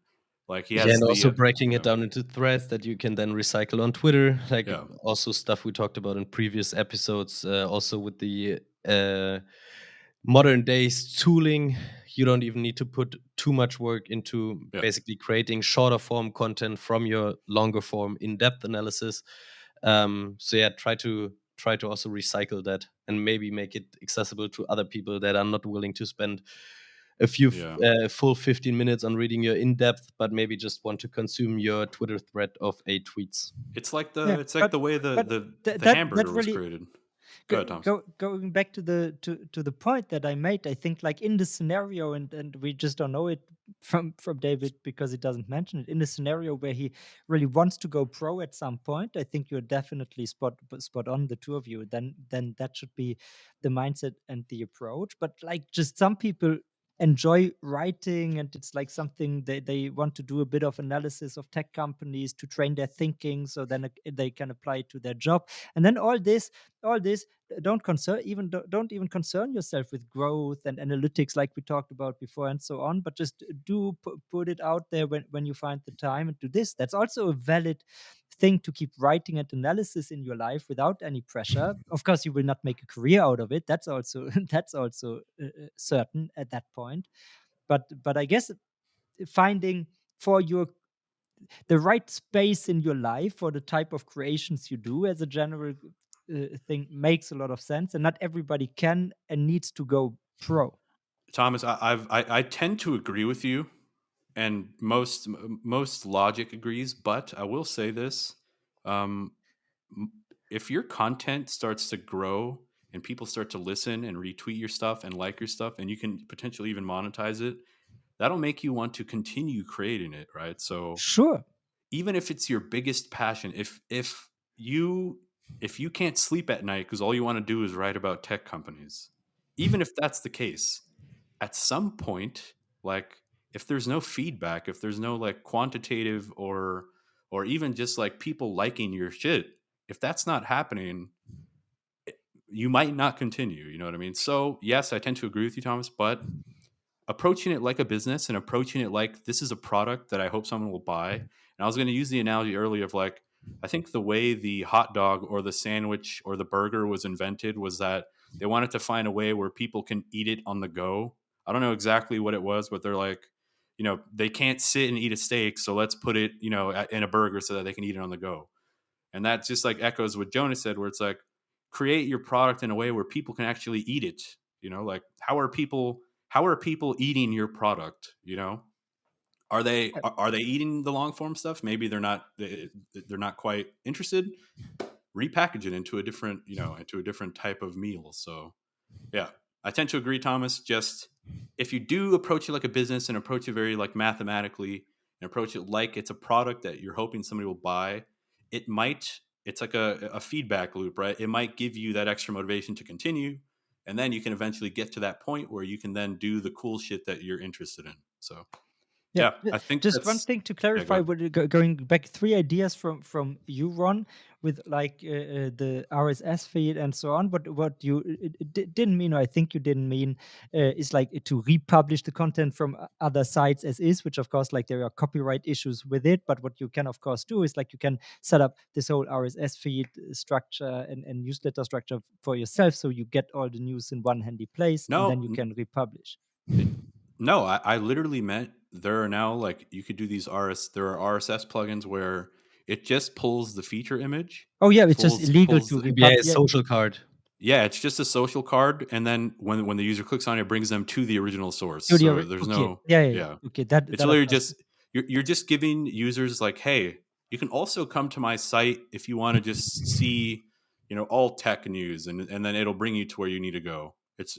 Like he Yeah, has and the, also breaking it down into threads that you can then recycle on Twitter, like yeah, also stuff we talked about in previous episodes. Also with the modern days tooling, you don't even need to put too much work into yeah, basically creating shorter form content from your longer form in-depth analysis. So yeah, try to also recycle that and maybe make it accessible to other people that are not willing to spend a few yeah. full 15 minutes on reading your in-depth, but maybe just want to consume your Twitter thread of 8 tweets. Yeah, It's like the way the but the that hamburger was really created. Go ahead, Thomas. going back to the point that I made, I think like in the scenario, and we just don't know it from David because he doesn't mention it. In the scenario where he really wants to go pro at some point, I think you're definitely spot on, the two of you. Then that should be the mindset and the approach. But like just some people enjoy writing, and it's like something they want to do a bit of analysis of tech companies to train their thinking, so then they can apply it to their job. And then all this don't even concern yourself with growth and analytics like we talked about before and so on, but just put it out there when you find the time and do this. That's also a valid thing to keep writing and analysis in your life without any pressure. Of course you will not make a career out of it, that's also that's also certain at that point. But I guess finding for your the right space in your life for the type of creations you do as a general thing makes a lot of sense, and not everybody can and needs to go pro. Thomas, I tend to agree with you, and most logic agrees. But I will say this: um, m- if your content starts to grow and people start to listen and retweet your stuff and like your stuff, and you can potentially even monetize it, that'll make you want to continue creating it, right? So Sure. even if it's your biggest passion, you if you can't sleep at night because all you want to do is write about tech companies, even if that's the case, at some point, like if there's no feedback, if there's no like quantitative or even just like people liking your shit, if that's not happening, you might not continue. You know what I mean? So yes, I tend to agree with you, Thomas, but approaching it like a business and approaching it like this is a product that I hope someone will buy. And I was going to use the analogy earlier of like, I think the way the hot dog or the sandwich or the burger was invented was that they wanted to find a way where people can eat it on the go. I don't know exactly what it was, but they're like, they can't sit and eat a steak. So let's put it, in a burger so that they can eat it on the go. And that just like echoes what Jonas said, where it's like, create your product in a way where people can actually eat it. Like how are people eating your product? Are they Uh, are they eating the long form stuff? Maybe they're not quite interested. Repackage it into a different type of meal. So yeah, I tend to agree, Thomas. Just if you do approach it like a business and approach it very like mathematically and approach it like it's a product that you're hoping somebody will buy, it's like a feedback loop, right? It might give you that extra motivation to continue, and then you can eventually get to that point where you can then do the cool shit that you're interested in. So Yeah, Yeah, I think just one that's thing to yeah, go clarify. ahead. What going back, three ideas from you, Ron, with like the RSS feed and so on. What you didn't mean, or I think you didn't mean, is like to republish the content from other sites as is, which of course like there are copyright issues with it. But what you can of course do is like you can set up this whole RSS feed structure and newsletter structure for yourself, so you get all the news in one handy place, and then No, you can republish. no, I literally meant there are now like you could do these RS. There are RSS plugins where it just pulls the feature image, Oh yeah, it's just illegal pulls to Yeah, republish. a Yeah, social card. yeah, it's just a social card, and then when the user clicks on it, it brings them to the original source. studio. So there's Okay, no yeah, yeah, yeah. yeah. Okay, that It's that of literally course. just you're just giving users like, hey, you can also come to my site if you want to just see, all tech news, and then it'll bring you to where you need to go.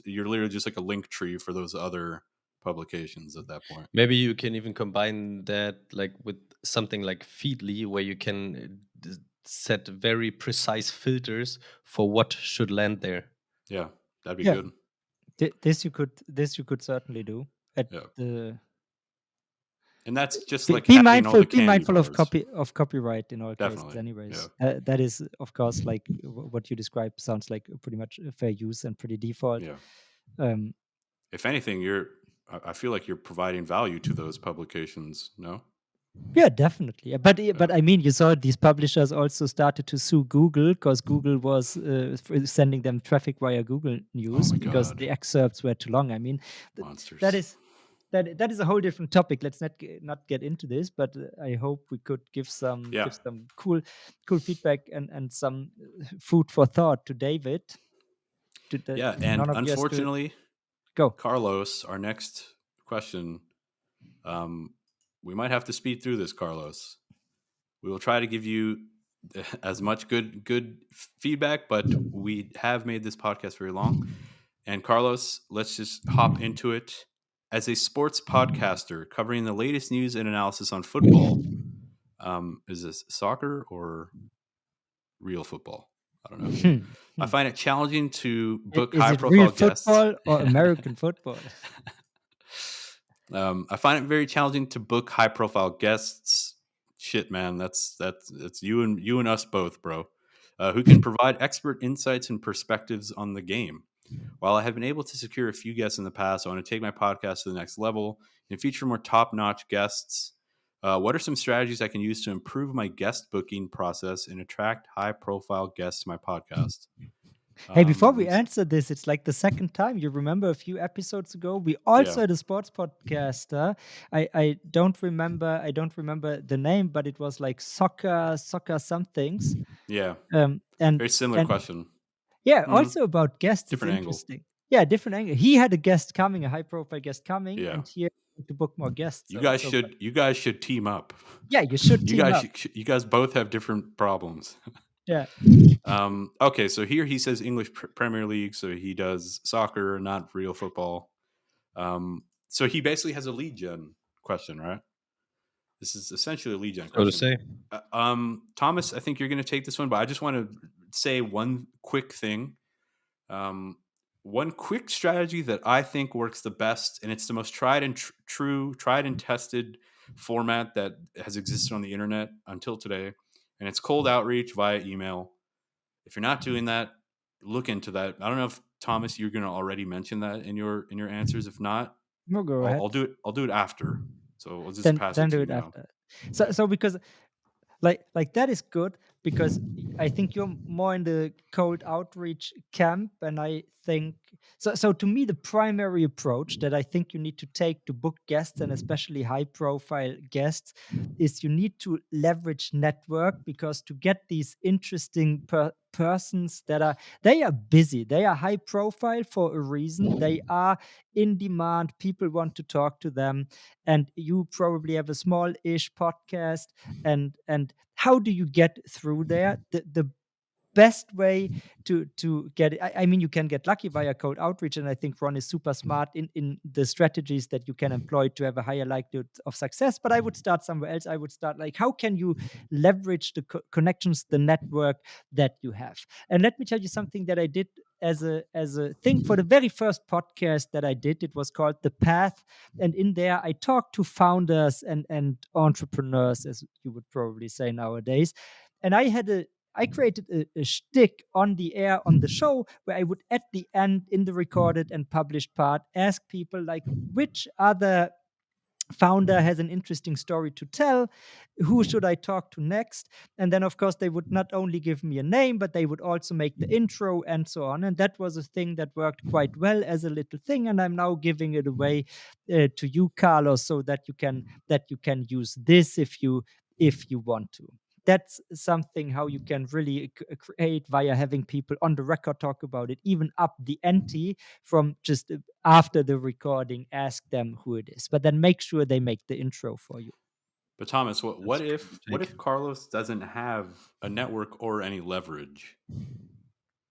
You're literally just like a link tree for those other publications at that point. Maybe you can even combine that like with something like Feedly, where you can set very precise filters for what should land there. Yeah, that'd be Yeah, good. this you could certainly do at Yeah, the. and that's just Be, like be having all mindful. the Be candy mindful bars. of copyright in all cases. Definitely. Yeah. Anyways, that is of course like what you described sounds like pretty much a fair use and pretty default. Yeah. Um, If anything, I feel like you're providing value to those publications. No. Yeah, definitely. But Yeah. I mean, you saw these publishers also started to sue Google because Google was sending them traffic via Google Oh News my because God. the excerpts were too long. I mean, th- that Monsters. is that is a whole different topic. Let's not get into this, but I hope we could Yeah. give some cool feedback and some food for thought to David. To the Yeah. And none of you has to unfortunately, go. Carlos, our next question, um, we might have to speed through this, Carlos. We will try to give you as much good feedback, but we have made this podcast very long. And Carlos, let's just hop into it. As a sports podcaster covering the latest news and analysis on football, is this soccer or real football? I don't know. Hmm, I hmm. find it challenging to book Is high it real profile guests. football or American football? I find it very challenging to book high profile guests. Shit, man, that's you and us both, bro. Who can provide expert insights and perspectives on the game. While I have been able to secure a few guests in the past, I want to take my podcast to the next level and feature more top notch guests. What are some strategies I can use to improve my guest booking process and attract high profile guests to my podcast? Hey, before we And answer this, it's like the second time. You remember a few episodes ago, we yeah, also had a sports podcaster. I don't remember. I don't remember the name, but it was like soccer somethings. yeah, Um, and very similar and question. yeah, Hmm. also about guests. It's Different angle. interesting. Yeah, different angle. He had a guest coming, a high profile guest coming, Yeah. and here to book more guests. But You guys should team up. yeah, you should team up. You guys both have different problems. Yeah. Okay, so here he says English Premier League, so he does soccer, not real football. So he basically has a lead gen question, right? This is essentially a lead gen So to question. say. Thomas, I think you're going to take this one, but I just want to say one quick thing. One quick strategy that I think works the best, and it's the most tried and true, tried and tested format that has existed on the internet until today, and it's cold outreach via email. If you're not doing that, look into that. I don't know if Thomas, you're going to already mention that in your answers. If not, No, go ahead. I'll do it. I'll do it after. So I'll just Then pass it then to do you it now. after. Yeah. So because like that is good because I think you're more in the cold outreach camp, and I think so to me the primary approach that I think you need to take to book guests, and especially high profile guests, is you need to leverage network, because to get these interesting persons that they are busy, they are high profile for a reason, they are in demand, people want to talk to them, and you probably have a small-ish podcast, and how do you get through there? The best way to get it, I mean, you can get lucky via cold outreach, and I think Ron is super smart in the strategies that you can employ to have a higher likelihood of success. But I would start somewhere else. I would start like, how can you leverage the connections, the network that you have? And let me tell you something that I did as a thing for the very first podcast that I did. It was called The Path, and in there I talked to founders and entrepreneurs, as you would probably say nowadays. And I created a shtick on the air on the show where I would, at the end, in the recorded and published part, ask people like, which other founder has an interesting story to tell, who should I talk to next? And then of course they would not only give me a name, but they would also make the intro and so on. And that was a thing that worked quite well as a little thing, and I'm now giving it away to you, Carlos, so that you can use this if you want to. That's something how you can really create via having people on the record talk about it, even up the ante from just after the recording, ask them who it is, but then make sure they make the intro for you. But Thomas, what That's what a pretty if good what take. if Carlos doesn't have a network or any leverage?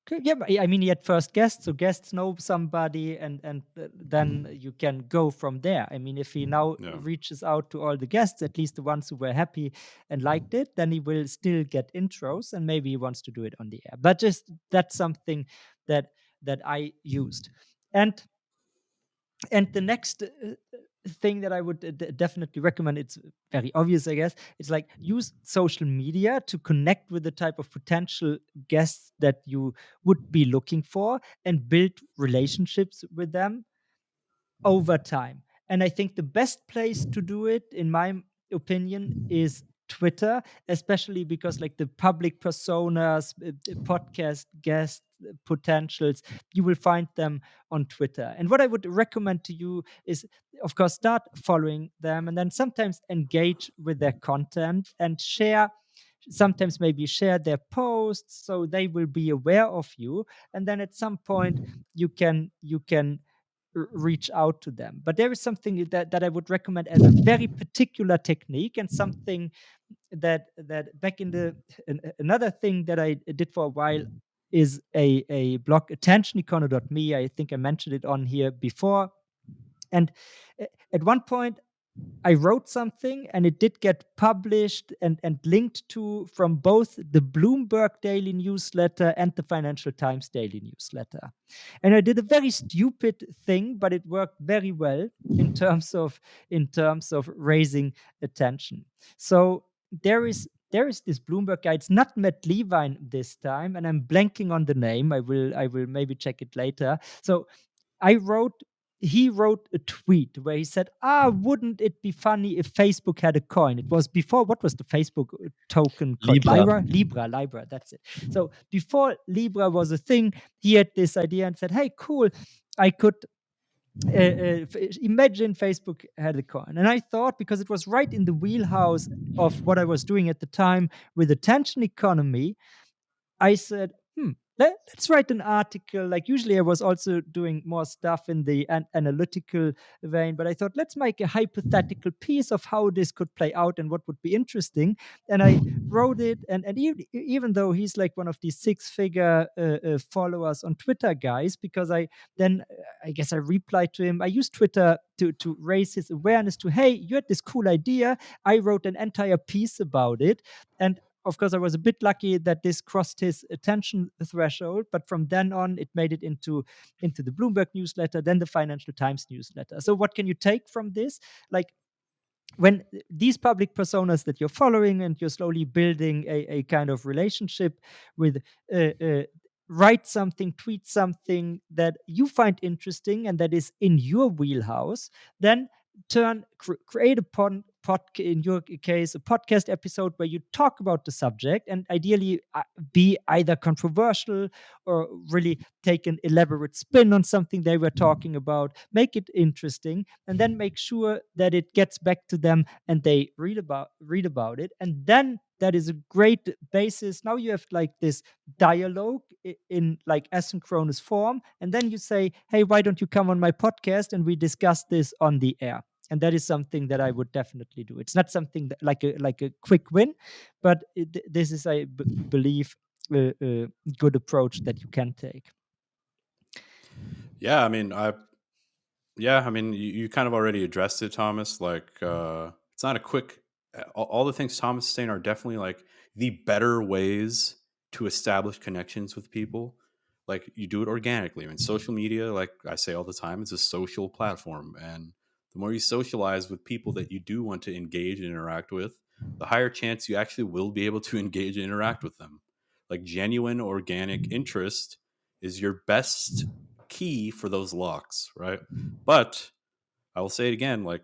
Okay, yeah, but I mean, he had first guests, so guests know somebody, and then you can go from there. I mean, if he now Yeah. reaches out to all the guests, at least the ones who were happy and liked it, then he will still get intros, and maybe he wants to do it on the air. But just that's something that that I used, and and the next thing that I would definitely recommend, it's very obvious, I guess, it's like use social media to connect with the type of potential guests that you would be looking for and build relationships with them over time. And I think the best place to do it, in my opinion, is Twitter, especially because like the public personas, podcast guest potentials, you will find them on Twitter. And what I would recommend to you is, of course, start following them and then sometimes engage with their content and share. Sometimes maybe share their posts so they will be aware of you, and then at some point you can reach out to them. But there is something that I would recommend as a very particular technique, and something that back in the another thing that I did for a while is a blog, attentionecono.me. I think I mentioned it on here before. And at one point I wrote something and it did get published and linked to from both the Bloomberg Daily newsletter and the Financial Times Daily newsletter. And I did a very stupid thing, but it worked very well in terms of raising attention. So there is this Bloomberg guy. It's not Matt Levine this time, and I'm blanking on the name. I will maybe check it later. So I wrote he wrote a tweet where he said, wouldn't it be funny if Facebook had a coin? It was before, what was the Facebook token called? Libra. Libra, that's it. So before Libra was a thing, he had this idea and said, hey, cool, I could imagine Facebook had a coin. And I thought, because it was right in the wheelhouse of what I was doing at the time with attention economy, I said, let's write an article. Like usually I was also doing more stuff in the analytical vein, but I thought, let's make a hypothetical piece of how this could play out and what would be interesting. And I wrote it, and even though he's like one of these six-figure followers on Twitter guys, because I guess I replied to him. I used Twitter to raise his awareness to, hey, you had this cool idea. I wrote an entire piece about it. And of course, I was a bit lucky that this crossed his attention threshold, but from then on, it made it into the Bloomberg newsletter, then the Financial Times newsletter. So, what can you take from this? Like, when these public personas that you're following and you're slowly building a kind of relationship with, uh, uh, write something, tweet something that you find interesting and that is in your wheelhouse, then create a in your case, a podcast episode where you talk about the subject, and ideally be either controversial or really take an elaborate spin on something they were talking about. Make it interesting, and then make sure that it gets back to them and they read about it. And then that is a great basis. Now you have like this dialogue in like asynchronous form, and then you say, hey, why don't you come on my podcast and we discuss this on the air? And that is something that I would definitely do. It's not something that, like a quick win, but this is, I believe, a good approach that you can take. Yeah, I mean, you kind of already addressed it, Thomas. Like, it's not a quick. All the things Thomas is saying are definitely like the better ways to establish connections with people. like you do it organically. I mean, social media, like I say all the time, it's a social platform, and the more you socialize with people that you do want to engage and interact with, the higher chance you actually will be able to engage and interact with them. Like genuine organic interest is your best key for those locks, right? But I will say it again, like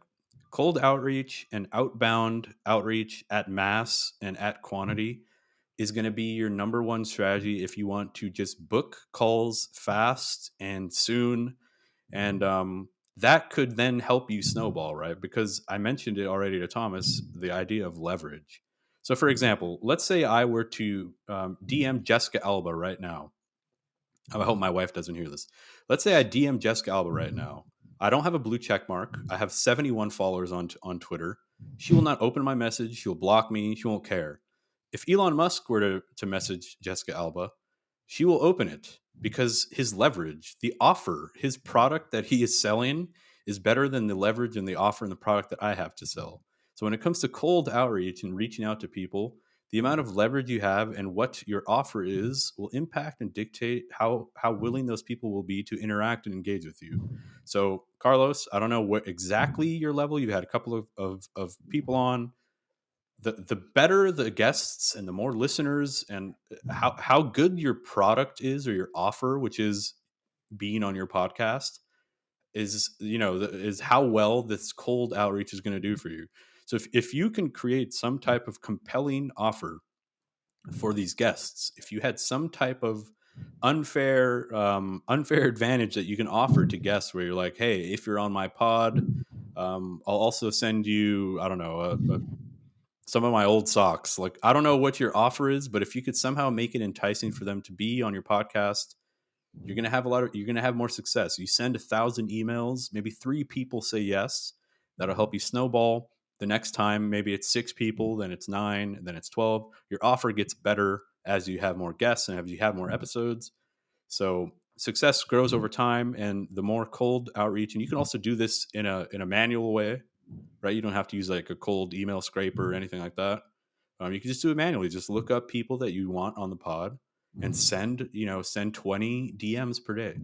cold outreach and outbound outreach at mass and at quantity is going to be your number one strategy if you want to just book calls fast and soon. And that could then help you snowball, right? Because I mentioned it already to Thomas, the idea of leverage. So, for example, let's say I were to DM Jessica Alba right now. I hope my wife doesn't hear this. Let's say I DM Jessica Alba right now. I don't have a blue check mark. I have 71 followers on Twitter. She will not open my message. She'll block me. She won't care. If Elon Musk were to message Jessica Alba, she will open it because his leverage, the offer, his product that he is selling is better than the leverage and the offer and the product that I have to sell. So when it comes to cold outreach and reaching out to people, the amount of leverage you have and what your offer is will impact and dictate how willing those people will be to interact and engage with you. So Carlos, I don't know what exactly your level. You've had a couple of people on. The better the guests and the more listeners and how good your product is or your offer, which is being on your podcast, is is how well this cold outreach is going to do for you. So if you can create some type of compelling offer for these guests, if you had some type of unfair advantage that you can offer to guests where you're like, hey, if you're on my pod, I'll also send you, I don't know, some of my old socks. Like, I don't know what your offer is, but if you could somehow make it enticing for them to be on your podcast, you're gonna have more success. You send 1,000 emails, maybe 3 people say yes. That'll help you snowball. The next time, maybe it's 6 people, then it's 9, and then it's 12. Your offer gets better as you have more guests and as you have more episodes. So success grows over time, and the more cold outreach, and you can also do this in a manual way, right? You don't have to use like a cold email scraper or anything like that. You can just do it manually. Just look up people that you want on the pod and send 20 DMs per day,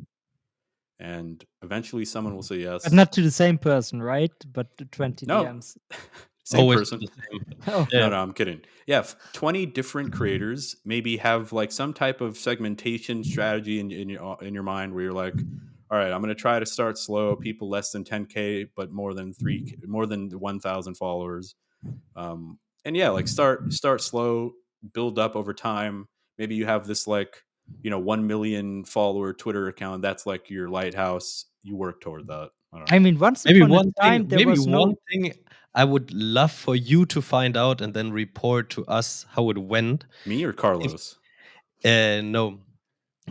and eventually someone will say But yes. not to the same person, right? But the 20 No, DMs. same Always person. the same. Oh, Yeah. No, I'm kidding. Yeah, 20 different creators maybe have like some type of segmentation strategy in your mind where you're like, all right, I'm going to try to start slow, people less than 10K, but more than 1,000 followers. And yeah, like start slow, build up over time. Maybe you have this like 1 million follower Twitter account. That's like your lighthouse. You work toward that. I don't I know. mean, once Maybe upon a one thing time, there maybe was one no. thing I would love for you to find out and then report to us how it went. Me or If Carlos? no,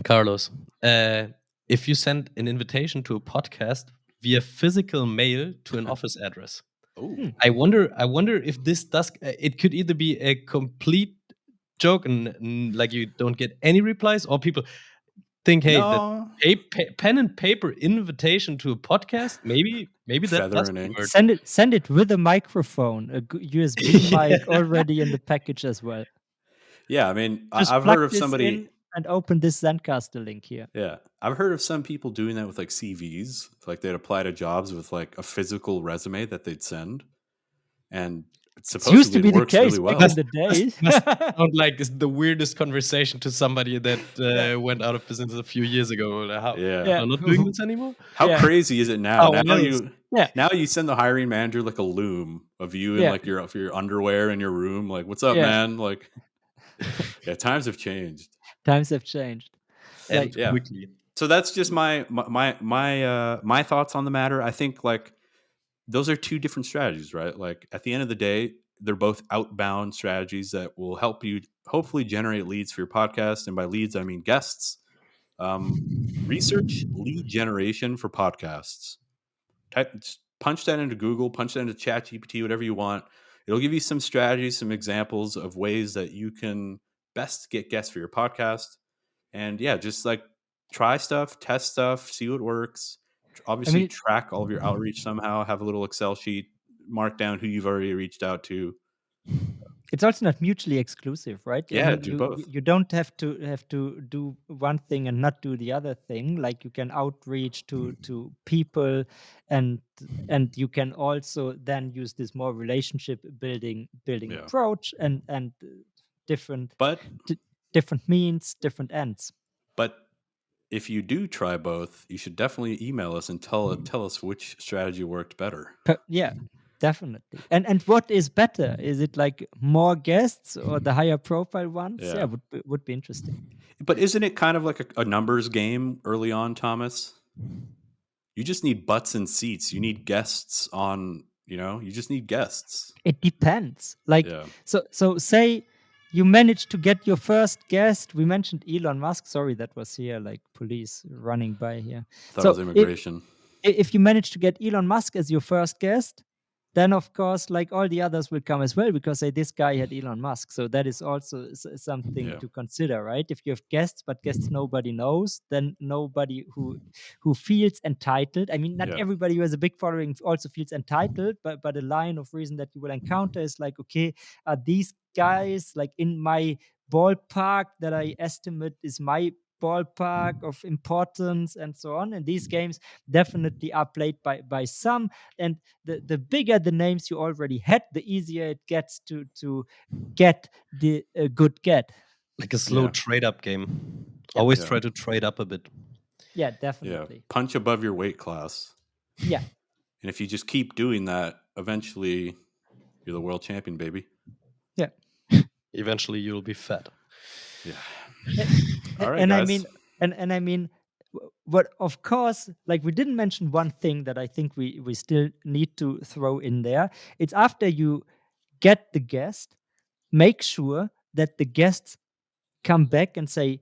Carlos, uh, if you send an invitation to a podcast via physical mail to an office address, Oh Hmm. I wonder if this does. It could either be a complete joke and like you don't get any replies, or people think, hey, that no, pen and paper invitation to a podcast, maybe that feather does and ink. convert. Send it with a microphone, a USB mic Yeah. already in the package as well. Yeah, I mean, Just I've plug heard of this somebody. in and open this Zencaster link here. Yeah, I've heard of some people doing that with like CVs. Like they'd apply to jobs with like a physical resume that they'd send, and It used to supposedly it be the works really case back in well. the Must days. must sound like it's the weirdest conversation to somebody that Yeah, went out of business a few years ago. Like, how Yeah. yeah, you're not doing this anymore? How yeah, crazy is it now? How Now else? you yeah, now you send the hiring manager like a loom of you in yeah, like your underwear in your room. Like, what's up, yeah. man? Like, yeah, times have changed. Times have changed. And Like, Yeah. quickly. So that's just my thoughts on the matter. I think like those are two different strategies, right? Like at the end of the day, they're both outbound strategies that will help you hopefully generate leads for your podcast. And by leads, I mean guests. Um, Research lead generation for podcasts. Just punch that into Google, punch that into ChatGPT, whatever you want. It'll give you some strategies, some examples of ways that you can best get guests for your podcast. And yeah, just like try stuff, test stuff, see what works. I Obviously, mean, track all of your outreach somehow. Have a little Excel sheet, mark down who you've already reached out to. It's also not mutually exclusive, right? I Yeah, mean, do you both. you don't have to do one thing and not do the other thing. Like you can outreach to people, and you can also then use this more relationship building Yeah. approach, and different But di- different means, different ends. but if you do try both, you should definitely email us and tell us which strategy worked better. Yeah, definitely. And what is better? Is it like more guests or the higher profile ones? Yeah, Yeah. would be interesting. But isn't it kind of like a numbers game early on, Thomas? You just need butts and seats. You need guests on, you just need guests. It depends. Like, Yeah. so say you manage to get your first guest. We mentioned Elon Musk. Sorry, that was here like police running by here. I thought it was So immigration. if you manage to get Elon Musk as your first guest, then of course, like all the others will come as well because say this guy had Elon Musk. So that is also something Yeah. to consider, right? If you have guests, but guests nobody knows, then nobody who feels entitled. I mean, not Yeah. everybody who has a big following also feels entitled, but a line of reason that you will encounter is like, okay, are these guys like in my ballpark that I estimate is my ballpark of importance and so on, and these games definitely are played by some, and the bigger the names you already had, the easier it gets to get the good get. Like a slow Yeah. trade up game. Yeah, Always Yeah. try to trade up a bit. yeah, Yeah. definitely. Punch above your weight class. Yeah, And if you just keep doing that, eventually you're the world champion, baby. yeah. Eventually, you'll be fat. Yeah. A- All right, and I guys. mean, and I mean, what of course, like we didn't mention one thing that I think we still need to throw in there. It's after you get the guest, make sure that the guests come back and say,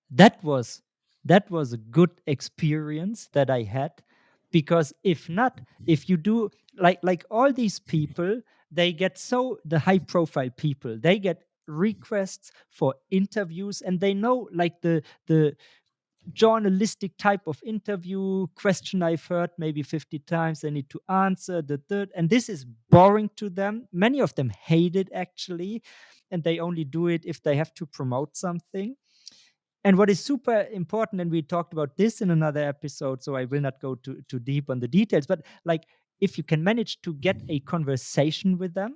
that was that was a good experience that I had, because if not, if you do like all these people, they get, so the high profile people, they get requests for interviews, and they know like the journalistic type of interview question I've heard maybe 50 times. They need to answer the third, and this is boring to them. Many of them hate it actually, and they only do it if they have to promote something. And what is super important, and we talked about this in another episode, so I will not go too deep on the details, but like if you can manage to get a conversation with them,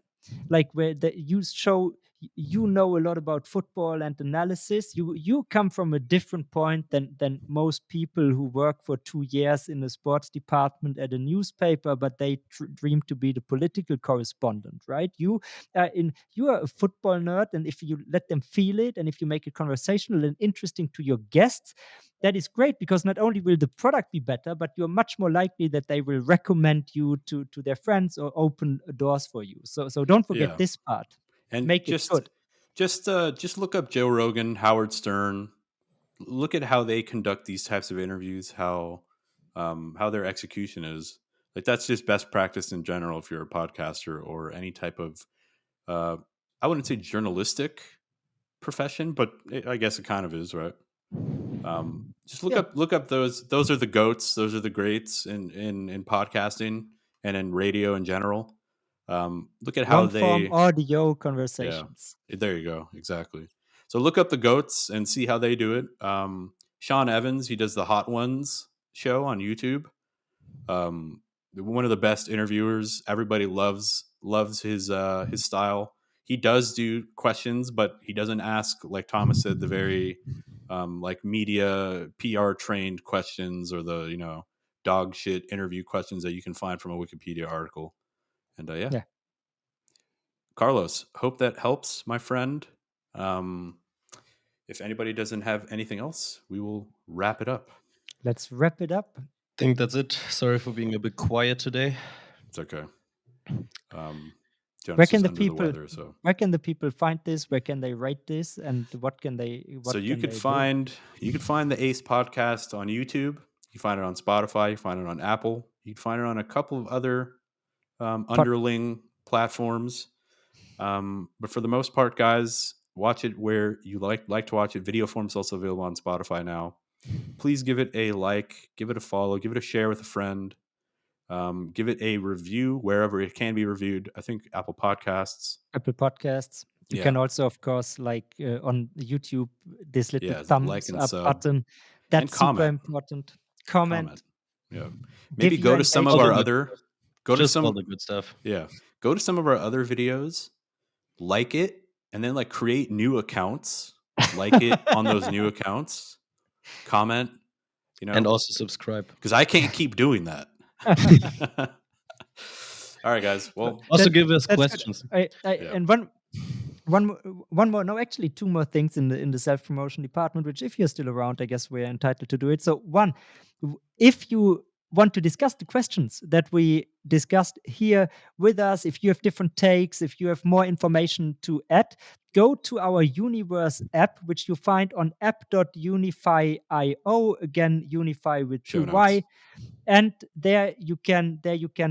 like where you show you know a lot about football and analysis, you come from a different point than most people who work for 2 years in the sports department at a newspaper, but they dream to be the political correspondent, right? You are a football nerd, and if you let them feel it, and if you make it conversational and interesting to your guests, that is great, because not only will the product be better, but you're much more likely that they will recommend you to their friends or open doors for you. So don't forget Yeah. this part. And Make it just good. just look up Joe Rogan, Howard Stern. Look at how they conduct these types of interviews, how their execution is. Like that's just best practice in general if you're a podcaster or any type of uh I wouldn't say journalistic profession, but I guess it kind of is, right? Just Yeah. look up those are the goats, those are the greats in podcasting and in radio in general. Look at how Long form they audio yeah, conversations. there you go. Exactly. So look up the goats and see how they do it. Sean Evans, he does the Hot Ones show on YouTube. Um, One of the best interviewers. Everybody loves his style. He does do questions, but he doesn't ask, like Thomas said, the very like media PR trained questions, or the dog shit interview questions that you can find from a Wikipedia article. And yeah, Yeah. Carlos, hope that helps, my friend. Um, if anybody doesn't have anything else, we will wrap it up. Let's wrap it up. Think that's it. Sorry for being a bit quiet today. It's okay. Um, Where Jonas can is the under the people weather, so find this? Where can they write this? And so what can they do? you could find the Ace podcast on YouTube. You can find it on Spotify. You can find it on Apple. You can find it on a couple of other Pod, underling platforms. But for the most part, guys, watch it where you like to watch it. Video form is also available on Spotify now. Please give it a like, give it a follow, give it a share with a friend. Give it a review wherever it can be reviewed. I think Apple Podcasts. Apple Podcasts. You Yeah. can also, of course, like on YouTube, this little Yeah. Like thumbs and up sub button. and That's super comment. important. Comment. Comment. Yeah. Maybe Give your go to some All of the our engagement. good other, stuff. go to Just all some, the good stuff. yeah, go to some of our other videos, like it, and then like create new accounts, like it on those new accounts, comment, And also subscribe. because I can't keep doing that. All right, guys. Well, Also That give us that's good. questions. yeah, And one more, no, actually two more things in the self promotion department, which if you're still around, I guess we're entitled to do it. So one, if you want to discuss the questions that we discussed here with us, if you have different takes, if you have more information to add, go to our Universe app, which you find on app.unify.io. Again, Unify with two show notes. Y, and there you can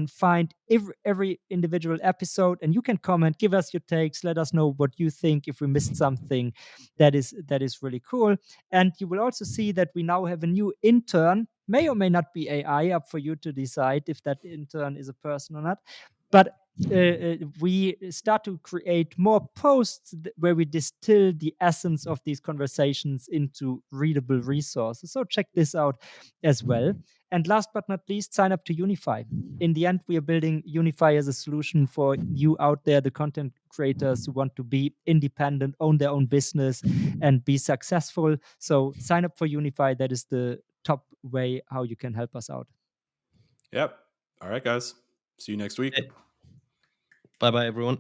find every individual episode, and you can comment, give us your takes, let us know what you think. If we missed something, that is really cool. And you will also see that we now have a new intern, may or may not be AI, up for you to decide if that intern is a person or not. But we start to create more posts where we distill the essence of these conversations into readable resources. So check this out as well. And last but not least, sign up to Unify. In the end, we are building Unify as a solution for you out there, the content creators who want to be independent, own their own business, and be successful. So sign up for Unify. That is the top way how you can help us out. Yep. All right, guys. See you next week. Bye bye, everyone.